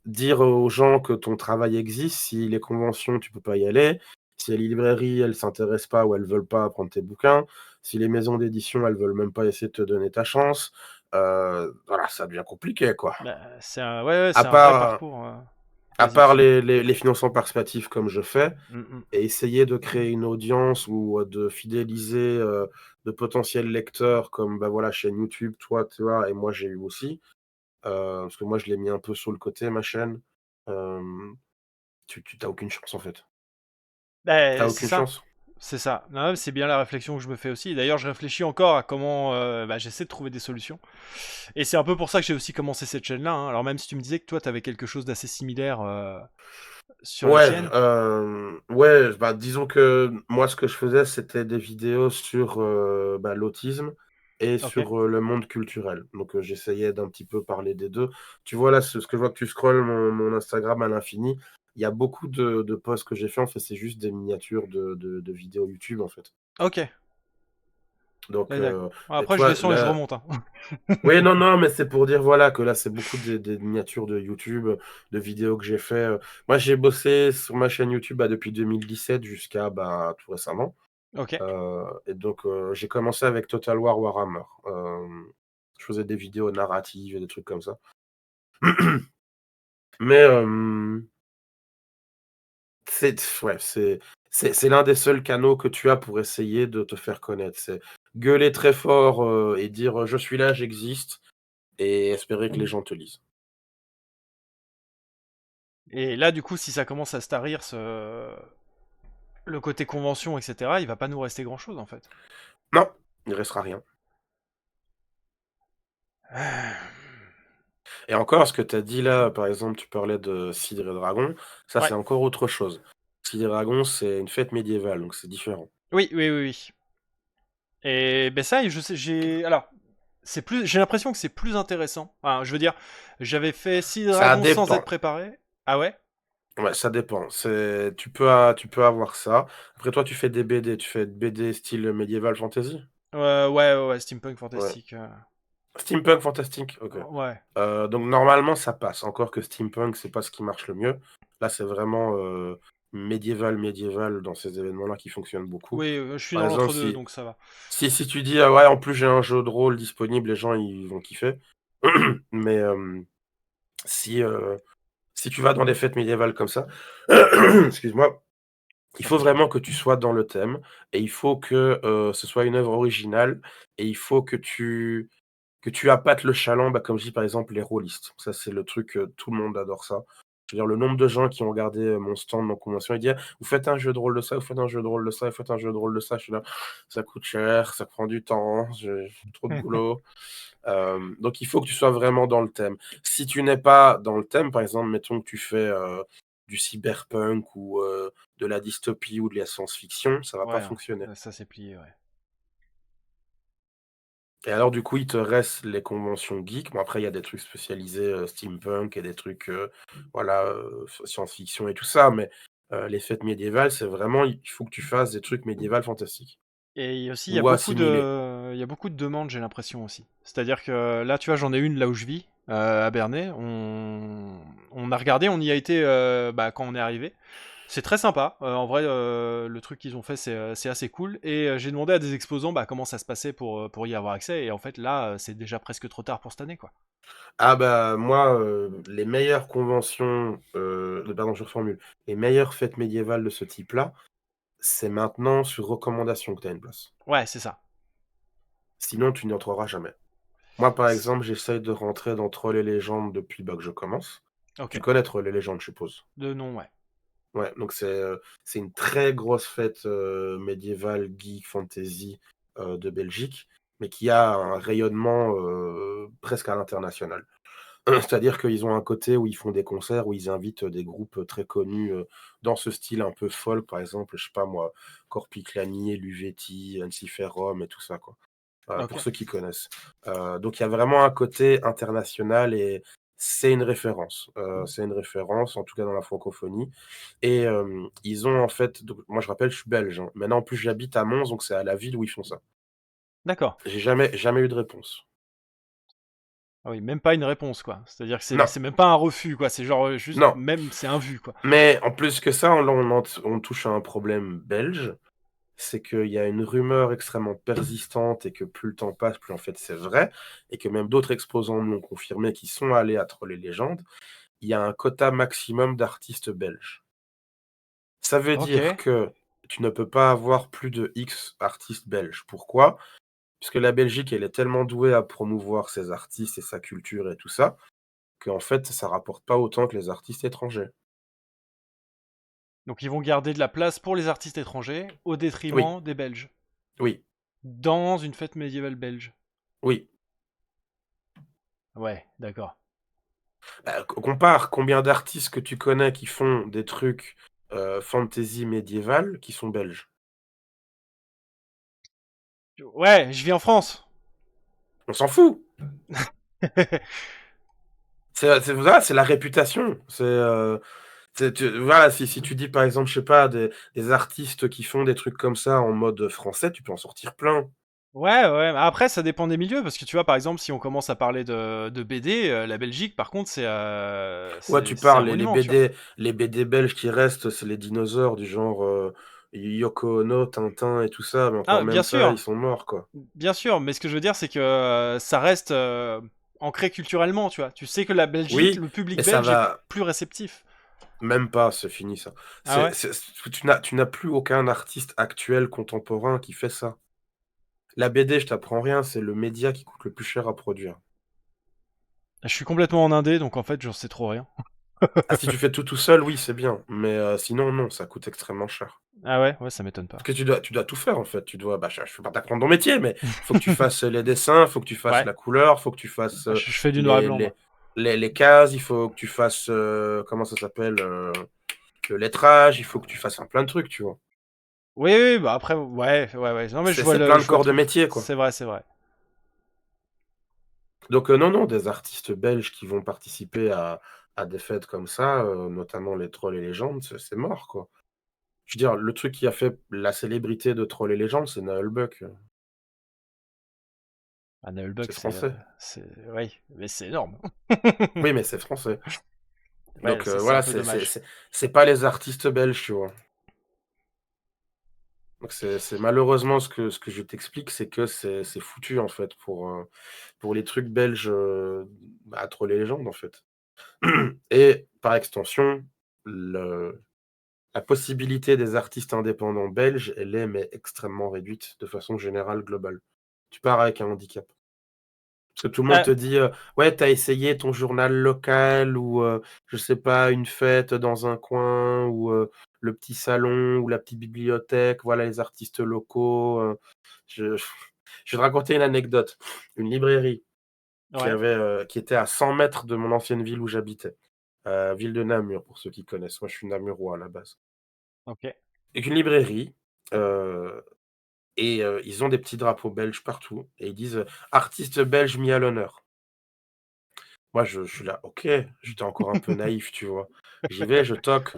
dire aux gens que ton travail existe si les conventions, tu peux pas y aller, si les librairies, elles s'intéressent pas ou elles veulent pas prendre tes bouquins, si les maisons d'édition, elles veulent même pas essayer de te donner ta chance, voilà, ça devient compliqué, quoi. Bah, c'est un, ouais, ouais, À c'est un vrai part, parcours. à Vas-y, part excuse-moi. les financements participatifs comme je fais Mm, et essayer de créer une audience ou, de fidéliser, de potentiels lecteurs comme, bah, voilà, chaîne YouTube, toi, tu vois? Et moi, j'ai eu aussi, parce que moi, je l'ai mis un peu sur le côté, ma chaîne. Hem, tu aucune chance, en fait. T'as Bah, c'est aucune ça. chance. C'est ça. Non, c'est bien la réflexion que je me fais aussi. D'ailleurs, je réfléchis encore à comment bah, j'essaie de trouver des solutions. Et c'est un peu pour ça que j'ai aussi commencé cette chaîne-là, hein. Alors même si tu me disais que toi, tu avais quelque chose d'assez similaire sur la Ouais, tienne. ouais, bah, disons que moi, ce que je faisais, c'était des vidéos sur, bah, l'autisme et Ok. sur, le monde culturel. Donc, j'essayais d'un petit peu parler des 2. Tu vois, là, ce que je vois que tu scrolles mon Instagram à l'infini, il y a beaucoup de posts que j'ai fait, en fait, c'est juste des miniatures de vidéos YouTube, en fait. Ok. Donc, Ouais, d'accord. tu Après, je vois, descends et je là. remonte, hein. Oui, non, non, mais c'est pour dire, voilà, que là, c'est beaucoup des miniatures de YouTube, de vidéos que j'ai fait, Moi, j'ai bossé sur ma chaîne YouTube, bah, depuis 2017 jusqu'à, bah, tout récemment, Ok. et donc, j'ai commencé avec Total War Warhammer. Je faisais des vidéos narratives et des trucs comme ça. Mais, ouais, c'est l'un des seuls canaux que tu as pour essayer de te faire connaître. C'est gueuler très fort, et dire, «Je suis là, j'existe» et espérer que les gens te lisent. Et là, du coup, si ça commence à se tarir, le côté convention, etc., il va pas nous rester grand-chose, en fait. Non, il restera rien. Et encore, ce que tu as dit là, par exemple, tu parlais de Cidre et Dragon, ça, Ouais. c'est encore autre chose. Cidre et Dragon, c'est une fête médiévale, donc c'est différent. Oui, oui, oui, oui. Et ben ça, je sais, j'ai. Alors, c'est plus. J'ai l'impression que c'est plus intéressant. Enfin, je veux dire, j'avais fait Six Ça Dragons sans dépend. être préparé. Ah ouais? Ouais, ça dépend. Tu peux avoir ça. Après, toi, tu fais des BD. Tu fais des BD style médiéval fantasy? Ouais, ouais, ouais, Steampunk Ouais. fantastique. Steampunk fantastique? Ok. Ouais. Donc, normalement, ça passe. Encore que steampunk, c'est pas ce qui marche le mieux. Là, c'est vraiment médiéval dans ces événements-là qui fonctionnent beaucoup. Oui, je suis Par dans exemple, l'entre-deux, donc ça va. si tu dis: «Ah ouais, en plus j'ai un jeu de rôle disponible», les gens ils vont kiffer. Mais, si, si tu vas dans des fêtes médiévales comme ça, excuse-moi, il T'en faut prie, je t'en prie. vraiment que tu sois dans le thème et il faut que, ce soit une œuvre originale et il faut que tu appâtes le chaland, bah, comme je dis, par exemple, les rôlistes. Ça, c'est le truc, tout le monde adore ça. Je veux dire, le nombre de gens qui ont regardé, mon stand en convention et dire: «Vous faites un jeu de rôle de ça, vous faites un jeu de rôle de ça, vous faites un jeu de rôle de ça». Je suis là: «Ça coûte cher, ça prend du temps, j'ai trop de boulot». Donc il faut que tu sois vraiment dans le thème. Si tu n'es pas dans le thème, par exemple, mettons que tu fais, du cyberpunk ou, de la dystopie ou de la science-fiction, ça va pas Ouais, hein, fonctionner. ça c'est plié, ouais. Et alors, du coup, il te reste les conventions geeks. Bon, après, il y a des trucs spécialisés, steampunk et des trucs, voilà, science-fiction et tout ça, mais les fêtes médiévales, c'est vraiment il faut que tu fasses des trucs médiévales fantastiques Et aussi, ou assimilés. il y a beaucoup de demandes, j'ai l'impression aussi. C'est-à-dire que là, tu vois, j'en ai une là où je vis, à Bernay. On a regardé, on y a été bah, quand on est arrivé. C'est très sympa. En vrai, le truc qu'ils ont fait, c'est assez cool. Et j'ai demandé à des exposants bah, comment ça se passait pour y avoir accès. Et en fait, là, c'est déjà presque trop tard pour cette année, quoi. Ah bah, moi, les meilleures conventions, pardon, je reformule. Les meilleures fêtes médiévales de ce type-là, c'est maintenant sur recommandation que tu as une place. Ouais, c'est ça. Sinon, tu n'y entreras jamais. Moi, par C- exemple, j'essaye de rentrer dans Trolls et légendes depuis, bah, que je commence. Ok. Tu connais Trolls et légendes, je suppose? De nom, ouais. Ouais, donc c'est une très grosse fête, médiévale, geek, fantasy, de Belgique, mais qui a un rayonnement, presque à l'international. C'est-à-dire qu'ils ont un côté où ils font des concerts, où ils invitent des groupes très connus dans ce style un peu folk, par exemple, je sais pas moi, Corpiclani, Luvetti, Ensiferum et tout ça, quoi. Pour Ok. ceux qui connaissent. Donc il y a vraiment un côté international et c'est une référence. C'est une référence, en tout cas dans la francophonie. Et ils ont en fait, donc, moi je rappelle, je suis belge. Hein. Maintenant, en plus, j'habite à Mons, donc c'est à la ville où ils font ça. D'accord. J'ai jamais eu de réponse. Ah oui, même pas une réponse, quoi. C'est-à-dire que Non, c'est même pas un refus, quoi. C'est genre juste, non. même, c'est un vu, quoi. Mais en plus que ça, on touche à un problème belge. C'est qu'il y a une rumeur extrêmement persistante et que plus le temps passe, plus en fait c'est vrai, et que même d'autres exposants l'ont confirmé qui sont allés à Troll et Légendes, il y a un quota maximum d'artistes belges. Ça veut Ok. dire que tu ne peux pas avoir plus de X artistes belges. Pourquoi? Puisque la Belgique, elle est tellement douée à promouvoir ses artistes et sa culture et tout ça, qu'en fait, ça rapporte pas autant que les artistes étrangers. Donc ils vont garder de la place pour les artistes étrangers au Oui, détriment des Belges. oui, Dans une fête médiévale belge. oui. Ouais, d'accord. Compare combien d'artistes que tu connais qui font des trucs fantasy médiéval qui sont belges. Ouais, je vis en France. On s'en fout. Voilà, c'est la réputation. Voilà, si tu dis par exemple, je sais pas, des artistes qui font des trucs comme ça en mode français, tu peux en sortir plein. Ouais, ouais. Après, ça dépend des milieux, parce que tu vois, par exemple, si on commence à parler de BD, la Belgique, par contre, Ouais, tu c'est un parles, monument, tu vois. les BD belges qui restent, c'est les dinosaures du genre Yoko Ono, Tintin et tout ça, mais encore Ah, même ça, ils sont morts, quoi. bien sûr, mais ce que je veux dire, c'est que ça reste ancré culturellement, tu vois. Tu sais que la Belgique, Oui, le public mais ça belge est va plus réceptif. même pas, c'est fini ça. Ah ouais? Tu n'as plus aucun artiste actuel contemporain qui fait ça. La BD, je t'apprends rien, c'est le média qui coûte le plus cher à produire. Je suis complètement en indé, donc en fait, j'en sais trop rien. Ah, si tu fais tout seul, oui, c'est bien, mais sinon, non, ça coûte extrêmement cher. Ah ouais? Ouais, ça m'étonne pas. Parce que tu dois tout faire, en fait. Tu dois, bah, je peux pas t'apprendre ton métier, mais faut que tu fasses les dessins, faut que tu fasses Ouais. la couleur, faut que tu fasses Je fais du noir et les, blanc, moi. les, les cases, il faut que tu fasses, comment ça s'appelle, le lettrage, il faut que tu fasses un plein de trucs, tu vois. Oui, oui, bah après, ouais, ouais, ouais. Non, mais C'est plein de je vois le corps de truc. métier, quoi. C'est vrai, c'est vrai. Donc, non, non, des artistes belges qui vont participer à des fêtes comme ça, notamment les Trolls et Légendes, c'est mort, quoi. Je veux dire, le truc qui a fait la célébrité de Trolls et Légendes, c'est Noël Buck. Anna Hulbuck, C'est français. oui, mais c'est énorme. Oui, mais c'est français. Ouais, Donc, c'est un voilà, peu dommage. c'est pas les artistes belges, tu vois. Donc, c'est malheureusement ce que je t'explique, c'est que c'est foutu, en fait, pour les trucs belges, bah, Trolls et Légendes, en fait. Et par extension, le la possibilité des artistes indépendants belges, elle est mais extrêmement réduite de façon générale, globale. Tu pars avec un handicap. Parce que tout le monde Ah, te dit, «Ouais, t'as essayé ton journal local ou je sais pas, une fête dans un coin ou le petit salon ou la petite bibliothèque, voilà les artistes locaux», je je vais te raconter une anecdote. Une librairie ouais, qui était à 100 mètres de mon ancienne ville où j'habitais, ville de Namur pour ceux qui connaissent. Moi, je suis namurois à la base. ok. Et une librairie, heu et ils ont des petits drapeaux belges partout et ils disent, «Artistes belges mis à l'honneur». Moi, je suis là: «OK». J'étais encore un peu naïf, tu vois? J'y vais, je toque: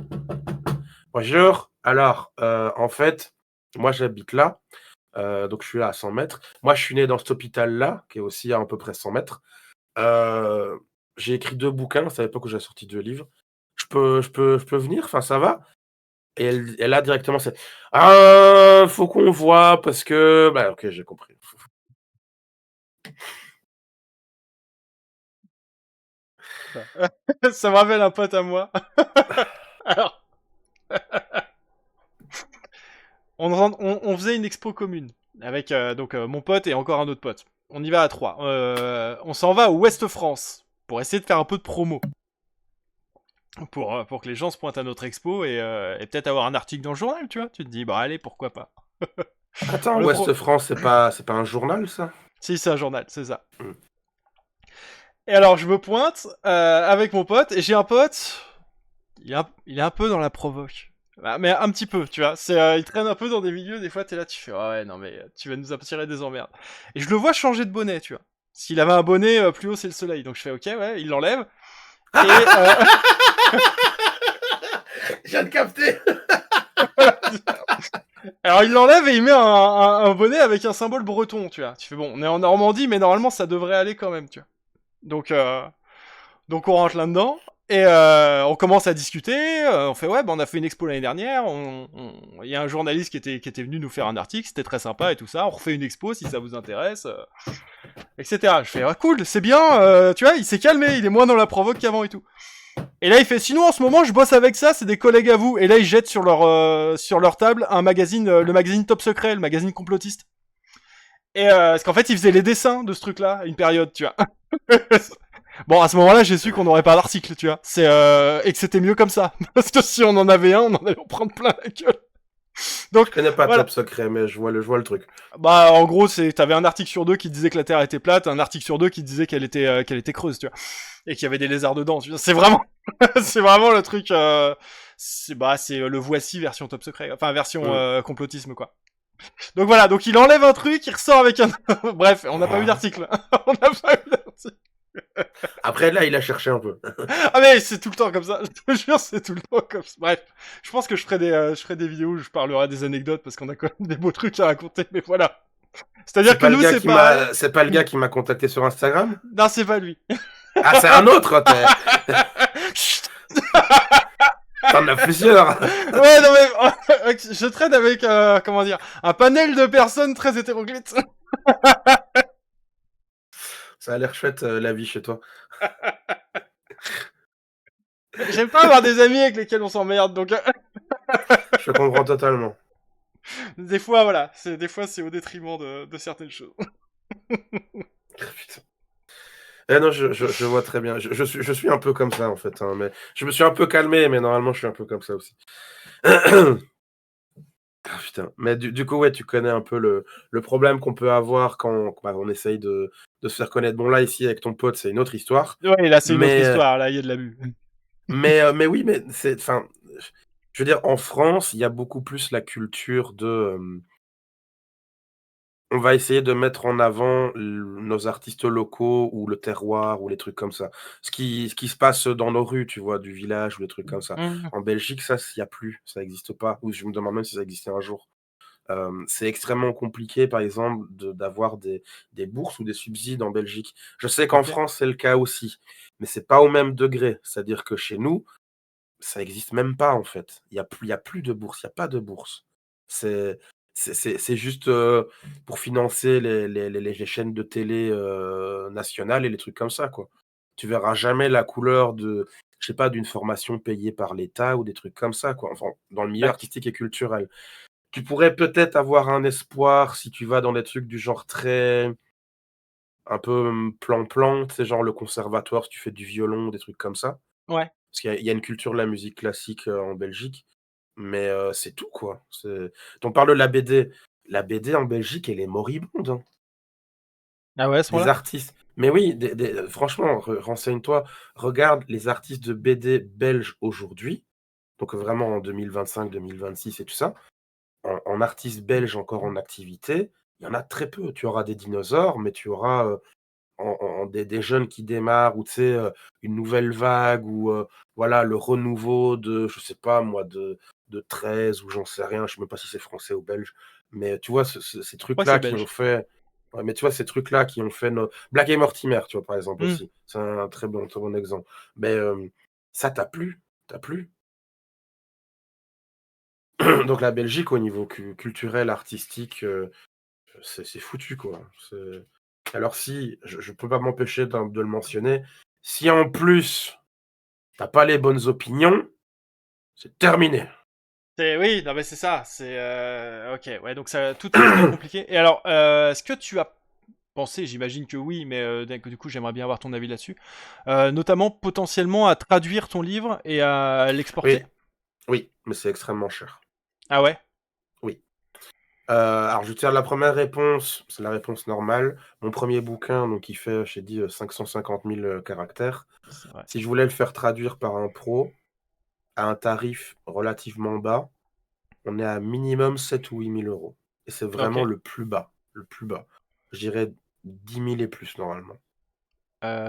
«Bonjour, alors, en fait, moi j'habite là, donc je suis là à 100 mètres. Moi, je suis né dans cet hôpital-là, qui est aussi à peu près 100 mètres. J'ai écrit 2 bouquins, c'est à l'époque où j'ai sorti 2 livres. Je peux venir? Enfin, ça va?» Et là, directement, c'est: «Ah, faut qu'on voit parce que» bah, OK, j'ai compris. Ça me rappelle un pote à moi. Alors, on faisait une expo commune avec donc mon pote et encore un autre pote. On y va à trois. On s'en va au Ouest France pour essayer de faire un peu de promo. Pour que les gens se pointent à notre expo et peut-être avoir un article dans le journal, tu vois. Tu te dis, bah allez, pourquoi pas. Attends, Le Ouest pro. France, c'est pas un journal ça? Si, c'est un journal, c'est ça. Mmh. Et alors, je me pointe avec mon pote, et j'ai un pote, il est un peu dans la provoque. Mais un petit peu, tu vois. Il traîne un peu dans des milieux, des fois, t'es là, tu fais, ah ouais, non, mais tu vas nous attirer des emmerdes. Et je le vois changer de bonnet, tu vois. S'il avait un bonnet, plus haut, c'est le soleil. Donc je fais, ok, ouais, il l'enlève. Et... Je viens de capter. Alors il l'enlève et il met un bonnet avec un symbole breton, tu vois. Tu fais, bon, on est en Normandie, mais normalement, ça devrait aller quand même, tu vois. Donc on rentre là-dedans. Et on commence à discuter. On fait ouais, bah on a fait une expo l'année dernière. Il y a un journaliste qui était venu nous faire un article. C'était très sympa et tout ça. On refait une expo si ça vous intéresse, etc. Je fais ah, cool, c'est bien. Tu vois, il s'est calmé. Il est moins dans la provoque qu'avant et tout. Et là il fait sinon en ce moment je bosse avec ça. C'est des collègues à vous. Et là ils jettent sur leur table un magazine, le magazine Top Secret, le magazine complotiste. Et parce qu'en fait ils faisaient les dessins de ce truc-là à une période, tu vois. Bon, à ce moment-là, j'ai su qu'on n'aurait pas d'article, tu vois. Et que c'était mieux comme ça. Parce que si on en avait un, on en allait en prendre plein la gueule. Donc, Je connais pas voilà. Top Secret, mais je vois le truc. Bah, en gros, t'avais un article sur 2 qui disait que la Terre était plate, un article sur 2 qui disait qu'elle était creuse, tu vois. Et qu'il y avait des lézards dedans, tu vois. C'est vraiment, c'est vraiment le truc, c'est le voici version Top Secret. Enfin, version, complotisme, quoi. Donc voilà, donc il enlève un truc, il ressort avec un... Bref, on n'a pas eu d'article. On n'a pas eu d'article. Après, là, il a cherché un peu. Ah mais c'est tout le temps comme ça, je te jure, c'est tout le temps comme ça. Bref, je pense que je ferai des vidéos où je parlerai des anecdotes parce qu'on a quand même des beaux trucs à raconter, mais voilà. C'est-à-dire que nous, c'est pareil. C'est pas le gars qui m'a contacté sur Instagram? Non, c'est pas lui. Ah, c'est un autre, Chut. T'en as plusieurs. Ouais, non mais je traîne avec, comment dire, un panel de personnes très hétéroclites. Ça a l'air chouette, la vie chez toi. J'aime pas avoir des amis avec lesquels on s'emmerde, donc Je comprends totalement. des fois, voilà, des fois c'est au détriment de certaines choses. Putain. Eh non, je vois très bien. Je suis un peu comme ça, en fait. Hein, mais je me suis un peu calmé, mais normalement, je suis un peu comme ça aussi. Ah, putain. Mais du coup, ouais, tu connais un peu le problème qu'on peut avoir quand on essaye de se faire connaître. Bon, là, ici, avec ton pote, c'est une autre histoire. Ouais, là c'est une autre Mais, histoire, là il y a de l'abus. mais oui, mais c'est... Enfin, je veux dire, en France, il y a beaucoup plus la culture de... on va essayer de mettre en avant nos artistes locaux ou le terroir ou les trucs comme ça. Ce qui se passe dans nos rues, tu vois, du village ou des trucs comme ça. Mmh. En Belgique, ça, il n'y a plus, ça n'existe pas. Ou je me demande même si ça existait un jour. C'est extrêmement compliqué, par exemple, d'avoir des bourses ou des subsides en Belgique. Je sais qu'en Ok. France, c'est le cas aussi, mais c'est pas au même degré. C'est-à-dire que chez nous, ça existe même pas, en fait. Il y a plus de bourse, il y a pas de bourse. C'est c'est juste, pour financer les chaînes de télé, nationales et les trucs comme ça, quoi. Tu verras jamais la couleur de je sais pas, d'une formation payée par l'État ou des trucs comme ça, quoi. Enfin, dans le milieu Tac. artistique et culturel. Tu pourrais peut-être avoir un espoir si tu vas dans des trucs du genre très un peu, plan-plan, tu sais, genre le conservatoire, si tu fais du violon, des trucs comme ça. Ouais. Parce qu'il y a une culture de la musique classique, en Belgique, mais c'est tout, quoi. On parle de la BD. La BD en Belgique, elle est moribonde, hein. Ah ouais, à ce Des moment-là. artistes mais oui, franchement, renseigne-toi, regarde les artistes de BD belges aujourd'hui, donc vraiment en 2025-2026 et tout ça. En artistes belges encore en activité, il y en a très peu. Tu auras des dinosaures, mais tu auras, des jeunes qui démarrent ou tu sais, une nouvelle vague ou voilà, le renouveau de, je sais pas moi, de 13 ou j'en sais rien, je sais même pas si c'est français ou belge. Mais tu vois, ces Ouais, c'est trucs-là qui ont belge. fait ouais, mais tu vois, ces trucs-là qui ont fait no Black et Mortimer, tu vois, par exemple Mmh. aussi. C'est un très bon exemple. Mais ça, tu plus, tu plus. Donc la Belgique, au niveau culturel, artistique, c'est foutu, quoi. Alors si, je peux pas m'empêcher de le mentionner, si en plus, t'as pas les bonnes opinions, c'est terminé. Oui, non mais c'est ça, OK, ouais, donc ça tout est compliqué. Et alors, est-ce que tu as pensé, j'imagine que oui, mais du coup, j'aimerais bien avoir ton avis là-dessus, notamment potentiellement à traduire ton livre et à l'exporter? Oui, oui, mais c'est extrêmement cher. Ah ouais? Oui. Alors je vais te faire la première réponse, c'est la réponse normale. Mon premier bouquin, donc il fait, j'ai dit, 550 000 caractères. C'est vrai. Si je voulais le faire traduire par un pro, à un tarif relativement bas, on est à minimum 7 ou 8 000 euros. Et c'est Ok. vraiment le plus bas, le plus bas. Je dirais 10 000 et plus normalement.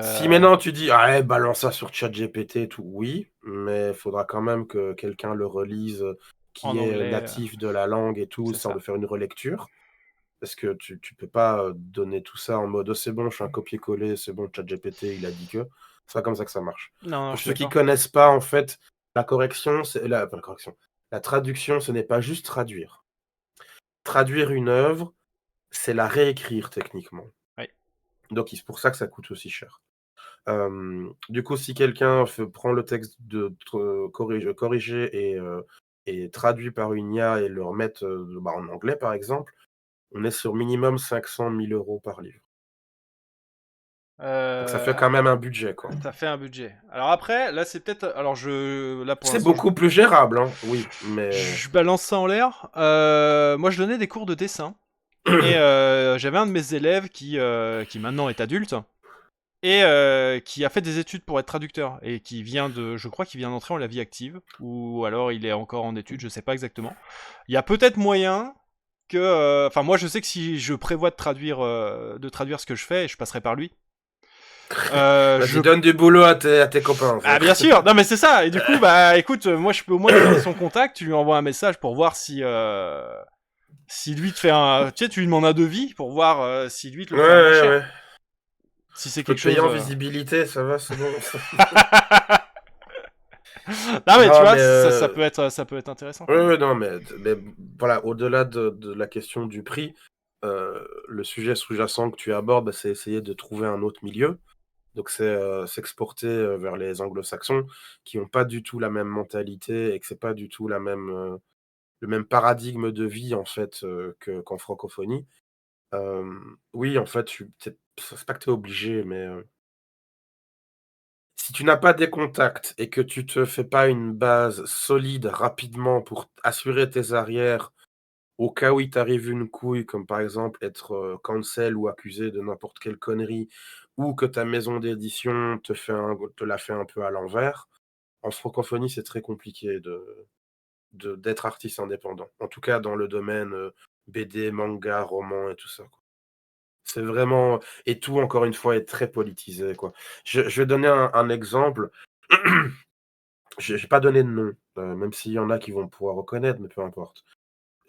Si Euh, maintenant tu dis: «Ah ouais, balance ça sur ChatGPT et tout», oui, mais il faudra quand même que quelqu'un le relise, en qui est, anglais, natif de la langue et tout, c'est histoire de ça. faire une relecture. Parce que tu peux pas, donner tout ça en mode: «Oh c'est bon, je fais un copier-coller, c'est bon, ChatGPT il a dit que». C'est pas comme ça que ça marche. Non, non, Pour je suis ceux qui d'accord. connaissent pas, en fait, la correction, c'est la pas la correction, la traduction, ce n'est pas juste traduire. Traduire une œuvre, c'est la réécrire techniquement. Oui. Donc c'est pour ça que ça coûte aussi cher. Du coup, si quelqu'un prend le texte corrigé et traduit par une IA et le remettre, bah, en anglais, par exemple, on est sur minimum 500 000 € par livre. Donc ça fait Euh, quand même un budget, quoi. Ça fait un budget. Alors après, là, c'est peut-être. Alors, là, pour C'est l'instant, beaucoup plus gérable, hein, oui, mais je balance ça en l'air. Moi, je donnais des cours de dessin. Et j'avais un de mes élèves qui maintenant est adulte. Et qui a fait des études pour être traducteur. Et qui vient de. Je crois qu'il vient d'entrer en la vie active. Ou alors il est encore en études, je sais pas exactement. Il y a peut-être moyen que. Enfin, moi, je sais que si je prévois de traduire ce que je fais, je passerai par lui. Je vas-y, donne du boulot à tes copains, Ah frère. bien sûr, non mais c'est ça. Et du coup bah écoute, moi je peux au moins te donner son contact, tu lui envoies un message pour voir si lui te fait un, tu sais, tu lui demandes un devis pour voir si lui te le Ouais, fait à moins ouais, cher. ouais. Si Je c'est peux quelque te payer chose. en visibilité, ça va, c'est bon. Non mais tu Non, vois, mais ça peut être intéressant quand ouais, même. ouais, non, mais voilà, au-delà de la question du prix, le sujet sous-jacent que tu abordes, bah, c'est essayer de trouver un autre milieu. Donc c'est, s'exporter, vers les anglo-saxons qui ont pas du tout la même mentalité et que c'est pas du tout le même paradigme de vie en fait, qu'en francophonie. Oui, en fait, tu tu c'est pas que tu es obligé, mais, si tu n'as pas des contacts et que tu te fais pas une base solide rapidement pour assurer tes arrières au cas où il t'arrive une couille, comme par exemple être, cancel ou accusé de n'importe quelle connerie, ou que ta maison d'édition te la fait un peu à l'envers. En francophonie, c'est très compliqué d'être artiste indépendant. En tout cas dans le domaine, BD, manga, roman et tout ça, quoi. C'est vraiment et tout encore une fois est très politisé, quoi. Je vais donner un exemple. J'ai pas donné de nom, même s'il y en a qui vont pouvoir reconnaître, mais peu importe.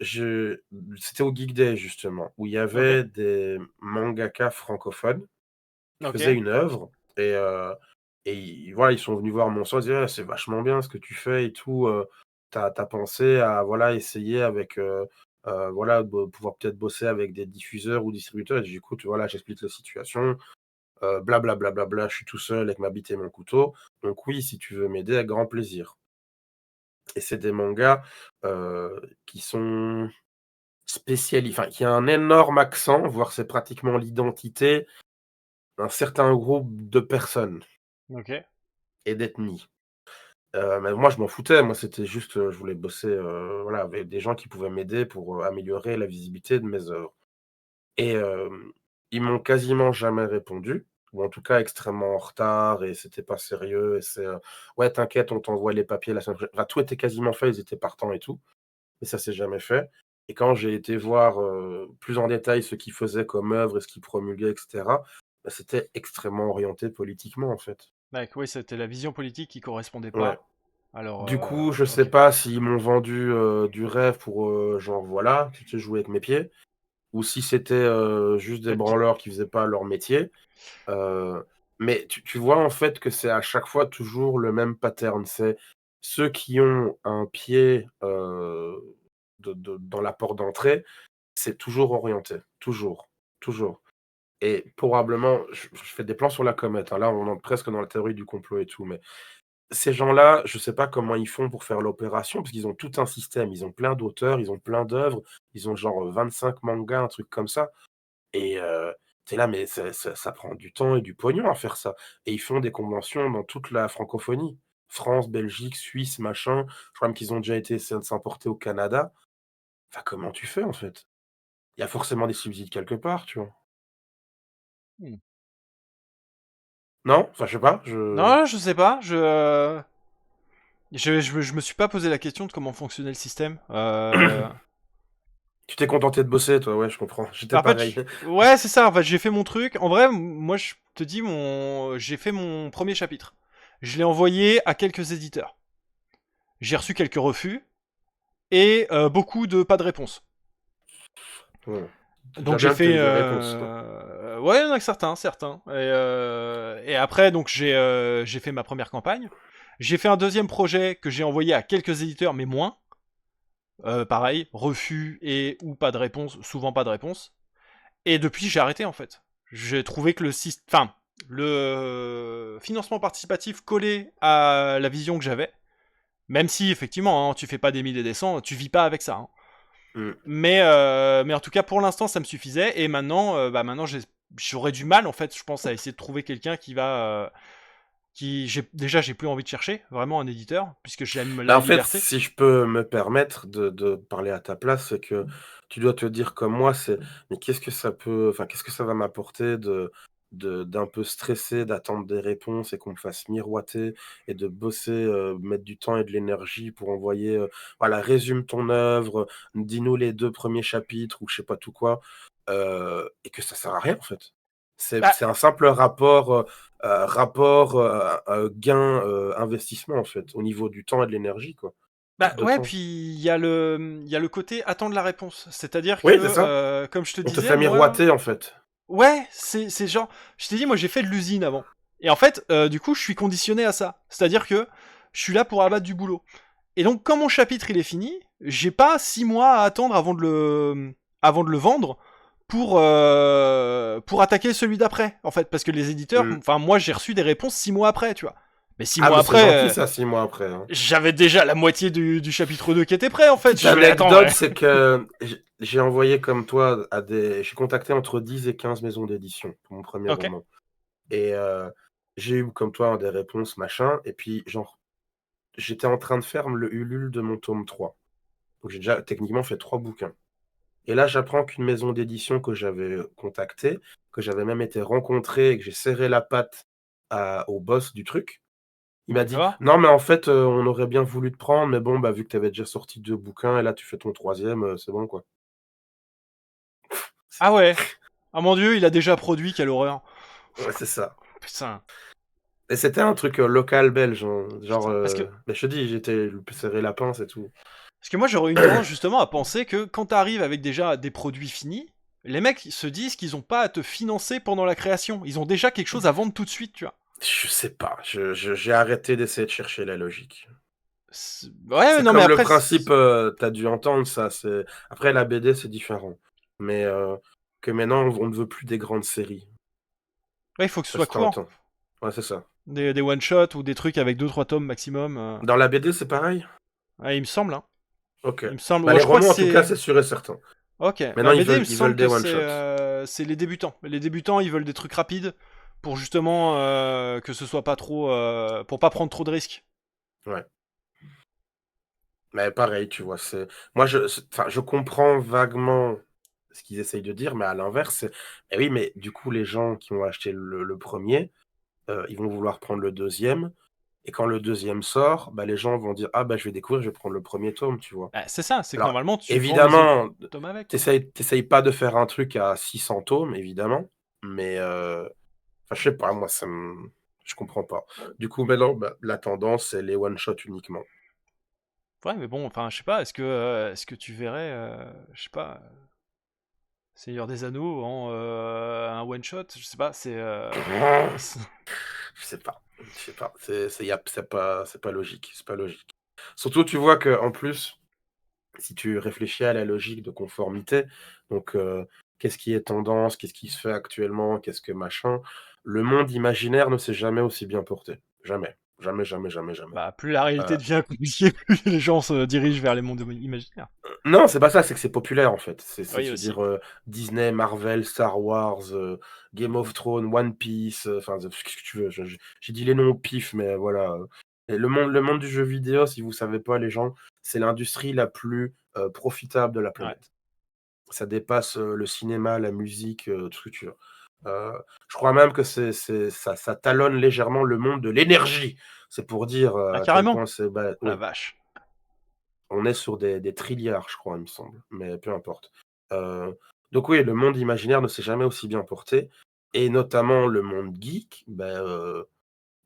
Je C'était au Geek Day justement, où il y Ok, avait des mangaka francophones qui ok, faisaient une œuvre et voilà, ils sont venus voir mon sens, ils disaient: «Ah, c'est vachement bien ce que tu fais et tout, tu pensé à voilà, essayer avec, voilà, pouvoir peut-être bosser avec des diffuseurs ou distributeurs?» Et j'ai dit: «Écoute, voilà, j'explique la situation, bla je suis tout seul avec ma bite et mon couteau, donc oui, si tu veux m'aider, avec grand plaisir». Et c'est des mangas, qui sont enfin, qui a un énorme accent, voire c'est pratiquement l'identité d'un certain groupe de personnes ok. et d'ethnies. Mais moi, je m'en foutais. Moi, c'était juste, je voulais bosser, voilà, avec des gens qui pouvaient m'aider pour, améliorer la visibilité de mes œuvres et ils m'ont quasiment jamais répondu ou en tout cas extrêmement en retard et c'était pas sérieux et «Ouais, t'inquiète, on t'envoie les papiers la semaine prochaine». Enfin, tout était quasiment fait, ils étaient partants et tout. Mais ça s'est jamais fait et quand j'ai été voir, plus en détail ce qu'ils faisaient comme œuvre et ce qu'ils promulguaient et cetera, bah, c'était extrêmement orienté politiquement, en fait. Donc oui, c'était la vision politique qui correspondait Ouais. pas. Alors Du coup, je sais ok. pas s'ils m'ont vendu, du rêve pour, genre voilà, tu sais jouer avec mes pieds ou si c'était, juste des La petite. branleurs qui faisaient pas leur métier, heu, mais tu vois, en fait, que c'est à chaque fois toujours le même pattern. C'est ceux qui ont un pied, dans la porte d'entrée. C'est toujours orienté, toujours, toujours et probablement je fais des plans sur la comète, hein, là, on entre presque dans la théorie du complot et tout, mais ces gens-là, je sais pas comment ils font pour faire l'opération, parce qu'ils ont tout un système. Ils ont plein d'auteurs, ils ont plein d'œuvres, ils ont genre, 25 mangas, un truc comme ça et tu là, mais ça prend du temps et du pognon à faire ça et ils font des conventions dans toute la francophonie. France, Belgique, Suisse, machin. Je crois même qu'ils ont déjà été essayer de s'importer au Canada. Enfin, comment tu fais, en fait? Il y a forcément des subsides quelque part, tu vois? Mmh. Non? Enfin, je sais pas, je Non, je sais pas, je me suis pas posé la question de comment fonctionnait le système. tu t'es contenté de bosser, toi, ouais, je comprends. J'étais En fait, pareil. ouais, c'est ça. En fait, j'ai fait mon truc. En vrai, moi, je te dis, j'ai fait mon premier chapitre. Je l'ai envoyé à quelques éditeurs. J'ai reçu quelques refus et beaucoup de pas de réponse. Ouais. C'est Donc déjà j'ai bien que tu fait, aies eu des réponses. ouais, il y en a que certains. Et après, donc j'ai fait ma première campagne. J'ai fait un deuxième projet que j'ai envoyé à quelques éditeurs, mais moins. Pareil, refus et ou pas de réponse, souvent pas de réponse. Et depuis, j'ai arrêté en fait. J'ai trouvé que le financement participatif collait à la vision que j'avais. Même si effectivement, hein, tu fais pas des 1000 et des cents, tu vis pas avec ça. Hein. Mmh. Mais en tout cas, pour l'instant, ça me suffisait. Et maintenant, j'aurais du mal en fait, je pense, à essayer de trouver quelqu'un qui va, j'ai plus envie de chercher vraiment un éditeur puisque j'aime Bah, la en fait, liberté. si je peux me permettre de parler à ta place, c'est que tu dois te dire comme moi, c'est: «Mais qu'est-ce que ça peut enfin, qu'est-ce que ça va m'apporter d'un peu stresser, d'attendre des réponses et qu'on me fasse miroiter et de bosser, mettre du temps et de l'énergie pour envoyer, voilà, résume ton œuvre, dis-nous les 2 premiers chapitres» ou je sais pas tout quoi, et que ça sert à rien, en fait. Bah, C'est un simple gain, investissement, en fait, au niveau du temps et de l'énergie, quoi. Bah Perte de ouais, temps. puis il y a le côté attendre la réponse. C'est-à-dire que, Oui, c'est ça. comme je te On te disais, fait moi, miroiter, en fait. ouais, c'est genre, je t'ai dit, moi j'ai fait de l'usine avant. Et en fait, du coup, je suis conditionné à ça. C'est-à-dire que je suis là pour abattre du boulot. Et donc, quand mon chapitre il est fini, j'ai pas 6 mois à attendre avant de le vendre pour attaquer celui d'après, en fait. Parce que les éditeurs, Mmh. enfin, moi j'ai reçu des réponses 6 mois après, tu vois. Mais six Ah, mois mais c'est après, gentil ça, 6 mois après, hein. j'avais déjà la moitié du chapitre 2 qui était prêt, en fait. Petite Je vais attends, anecdote, c'est que j'ai envoyé comme toi à des j'ai contacté entre 10 et 15 maisons d'édition pour mon premier ok. roman et j'ai eu comme toi des réponses machin et puis genre, j'étais en train de faire le Ulule de mon tome 3. Donc j'ai déjà techniquement fait 3 bouquins. Et là, j'apprends qu'une maison d'édition que j'avais contactée, que j'avais même été rencontrer et que j'ai serré la patte au boss du truc, il m'a dit: D'accord. «Non, mais en fait, on aurait bien voulu te prendre, mais bon, bah, vu que tu avais déjà sorti 2 bouquins et là, tu fais ton troisième c'est bon, quoi». Ah ouais. Ah mon dieu, il a déjà produit, quelle horreur. Ouais, c'est ça. Putain. Et c'était un truc, local belge, hein, genre, Putain. bah, je te dis, j'étais serré la pince et tout. Parce que moi j'aurais une tendance justement à penser que quand t'arrives avec déjà des produits finis, les mecs se disent qu'ils ont pas à te financer pendant la création. Ils ont déjà quelque chose à vendre tout de suite, tu vois. Je sais pas, j'ai arrêté d'essayer de chercher la logique. Ouais, C'est non mais comme le après, principe, tu dû entendre ça, c'est après la BD, c'est différent. Mais que maintenant on ne veut plus des grandes séries. ouais, il faut que Je ce sais pas soit si tu court. entends? Ouais, c'est ça. Des one-shots ou des trucs avec 2-3 tomes maximum. Dans la BD, c'est pareil? Ouais, il me semble, hein. OK. Il me semble. Bah, Ouais, les je crois que romans, en tout cas, c'est. c'est sûr et certain. Ok. Maintenant, Bah BD, il me ils veulent semble des que one shots. c'est les débutants. Les débutants, ils veulent des trucs rapides pour justement que ce soit pas trop, pour pas prendre trop de risques. Ouais. Mais pareil, tu vois, c'est moi, enfin, je comprends vaguement ce qu'ils essayent de dire, mais à l'inverse, c'est eh oui, mais du coup, les gens qui ont acheté le 1er, ils vont vouloir prendre le deuxième. Et quand le deuxième sort, bah, les gens vont dire: «Ah bah, je vais découvrir, je vais prendre le premier tome», tu vois? Bah, c'est ça. C'est que Alors normalement, tu vends les autres évidemment, tomes avec, tu quoi. essayes pas de faire un truc à 600 tomes, évidemment, mais enfin, je sais pas, moi, je comprends pas. Du coup, maintenant, bah, la tendance, c'est les one shot uniquement. Ouais, mais bon, enfin, je sais pas. Est-ce que tu verrais, je sais pas, Seigneur des Anneaux en un one shot? Je sais pas. Je sais pas, je sais pas, c'est pas logique, c'est pas logique. Surtout, tu vois qu'en plus, si tu réfléchis à la logique de conformité, donc qu'est-ce qui est tendance? Qu'est-ce qui se fait actuellement? Qu'est-ce que machin? Le monde imaginaire ne s'est jamais aussi bien porté. Jamais. Jamais, jamais, jamais, jamais. Bah, plus la réalité Heu, devient compliquée, plus les gens se dirigent vers les mondes imaginaires. non, c'est pas ça, c'est que c'est populaire, en fait. C'est Oui, se aussi. dire, Disney, Marvel, Star Wars, Game of Thrones, One Piece, enfin, ce que tu veux. Je j'ai dit les noms au pif, mais voilà, et le monde du jeu vidéo, si vous savez pas les gens, c'est l'industrie la plus, profitable de la Ouais. planète. Ça dépasse le cinéma, la musique, tout ce que tu veux. Je crois même que ça talonne légèrement le monde de l'énergie. C'est pour dire Ah, à quel carrément? point c'est. Oh la Oui, vache. on est sur des trilliards, je crois, il me semble, mais peu importe. Euh, donc oui, le monde imaginaire ne s'est jamais aussi bien porté, et notamment le monde geek,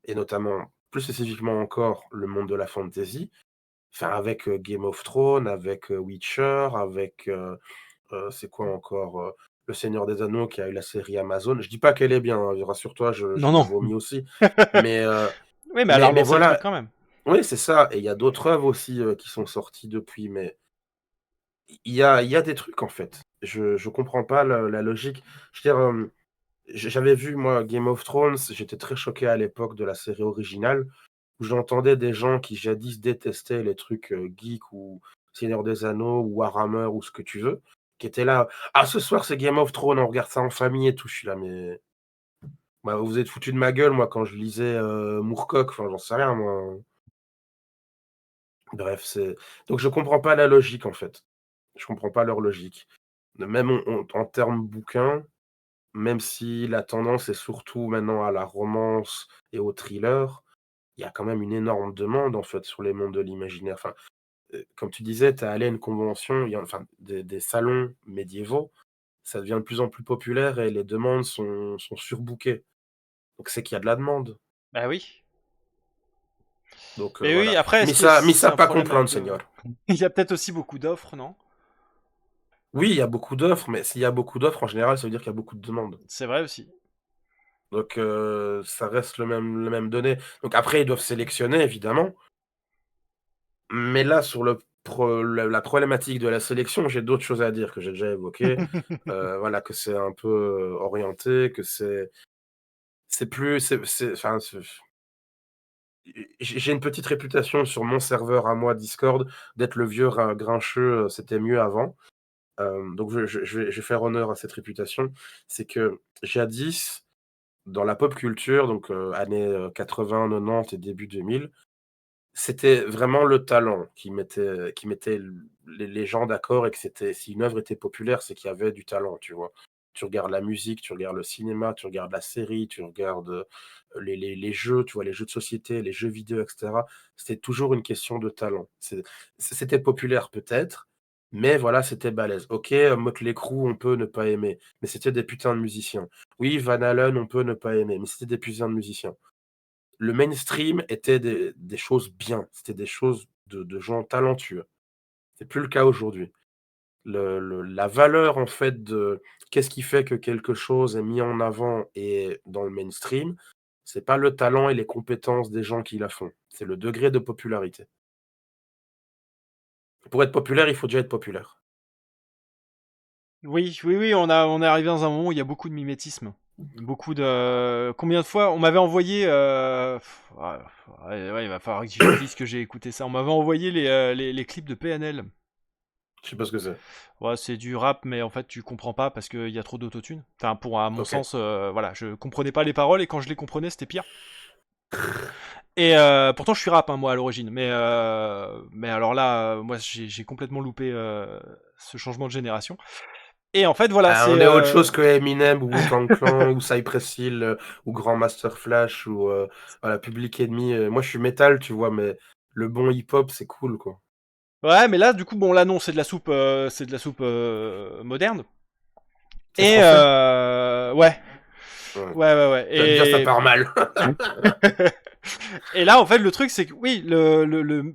et notamment plus spécifiquement encore le monde de la fantasy. Enfin, avec Game of Thrones, avec Witcher, avec c'est quoi encore Le Seigneur des Anneaux qui a eu la série Amazon. Je dis pas qu'elle est bien, hein, rassure-toi, je Non, la non. vomis aussi. Mais, Oui, mais elle a mais relancé le truc voilà, quand même. oui, c'est ça. Et il y a d'autres œuvres aussi qui sont sorties depuis. Mais il y a des trucs en fait. Je comprends pas la logique. Je veux dire, j'avais vu moi Game of Thrones, j'étais très choqué à l'époque de la série originale, où j'entendais des gens qui jadis détestaient les trucs geeks ou Seigneur des Anneaux ou Warhammer ou ce que tu veux, qui étaient là. Ah, ce soir c'est Game of Thrones, on regarde ça en famille et tout. Je suis là, mais bah, vous êtes foutu de ma gueule, moi, quand je lisais Moorcock, enfin, j'en sais rien, moi. Bref, c'est. Donc je comprends pas la logique en fait. Je comprends pas leur logique. Même en termes bouquins, même si la tendance est surtout maintenant à la romance et au thriller, il y a quand même une énorme demande en fait sur les mondes de l'imaginaire. Enfin, comme tu disais, tu es allé à une convention, enfin des salons médiévaux, ça devient de plus en plus populaire et les demandes sont surbookées. Donc c'est qu'il y a de la demande. Bah oui. Donc Mais oui, voilà. après, est-ce que Mais c'est ça un pas problème comprendre, avec Seigneur. Il y a peut-être aussi beaucoup d'offres, non? Oui, il y a beaucoup d'offres, mais s'il y a beaucoup d'offres, en général, ça veut dire qu'il y a beaucoup de demandes. C'est vrai aussi. Donc ça reste le même donné. Donc après, ils doivent sélectionner, évidemment. Mais là, sur la problématique de la sélection, j'ai d'autres choses à dire que j'ai déjà évoquées. Voilà, que c'est un peu orienté, que c'est plus. Enfin, j'ai une petite réputation sur mon serveur à moi, Discord, d'être le vieux grincheux, c'était mieux avant. Donc je vais faire honneur à cette réputation. C'est que jadis, dans la pop culture, donc années 80, 90 et début 2000, c'était vraiment le talent qui mettait les gens d'accord, et que si une œuvre était populaire, c'est qu'il y avait du talent, tu vois. Tu regardes la musique, tu regardes le cinéma, tu regardes la série, tu regardes les jeux, tu vois, les jeux de société, les jeux vidéo, etc. C'était toujours une question de talent. C'était populaire peut-être, mais voilà, c'était balèze. Ok, Motley Crue, on peut ne pas aimer, mais c'était des putains de musiciens. Oui, Van Halen, on peut ne pas aimer, mais c'était des putains de musiciens. Le mainstream était des choses bien, c'était des choses de gens talentueux. C'est plus le cas aujourd'hui. La valeur en fait de qu'est-ce qui fait que quelque chose est mis en avant et dans le mainstream, c'est pas le talent et les compétences des gens qui la font, c'est le degré de popularité. Pour être populaire, il faut déjà être populaire. Oui, oui, oui, on est arrivé dans un moment où il y a beaucoup de mimétisme. Beaucoup de. Combien de fois on m'avait envoyé. Ouais, il va falloir que je dise que j'ai écouté ça. On m'avait envoyé les clips de PNL. Je sais pas ce que c'est. Ouais, c'est du rap, mais en fait, tu comprends pas parce qu'il y a trop d'autotune. Enfin, à mon OK. sens, voilà, je comprenais pas les paroles et quand je les comprenais, c'était pire. Et pourtant, je suis rap, hein, moi, à l'origine. Mais alors là, moi, j'ai complètement loupé ce changement de génération. Et en fait, voilà, Ah, c'est. on est autre chose que Eminem ou Wu-Tang Clan ou Cypress Hill ou Grandmaster Flash ou voilà, Public Enemy. Moi, je suis métal, tu vois, mais le bon hip-hop, c'est cool, quoi. Ouais, mais là, du coup, bon, là, non, c'est de la soupe moderne. C'est Et français? ouais, Ouais. ouais. Déjà, ça part mal. Et là, en fait, le truc, c'est que oui, le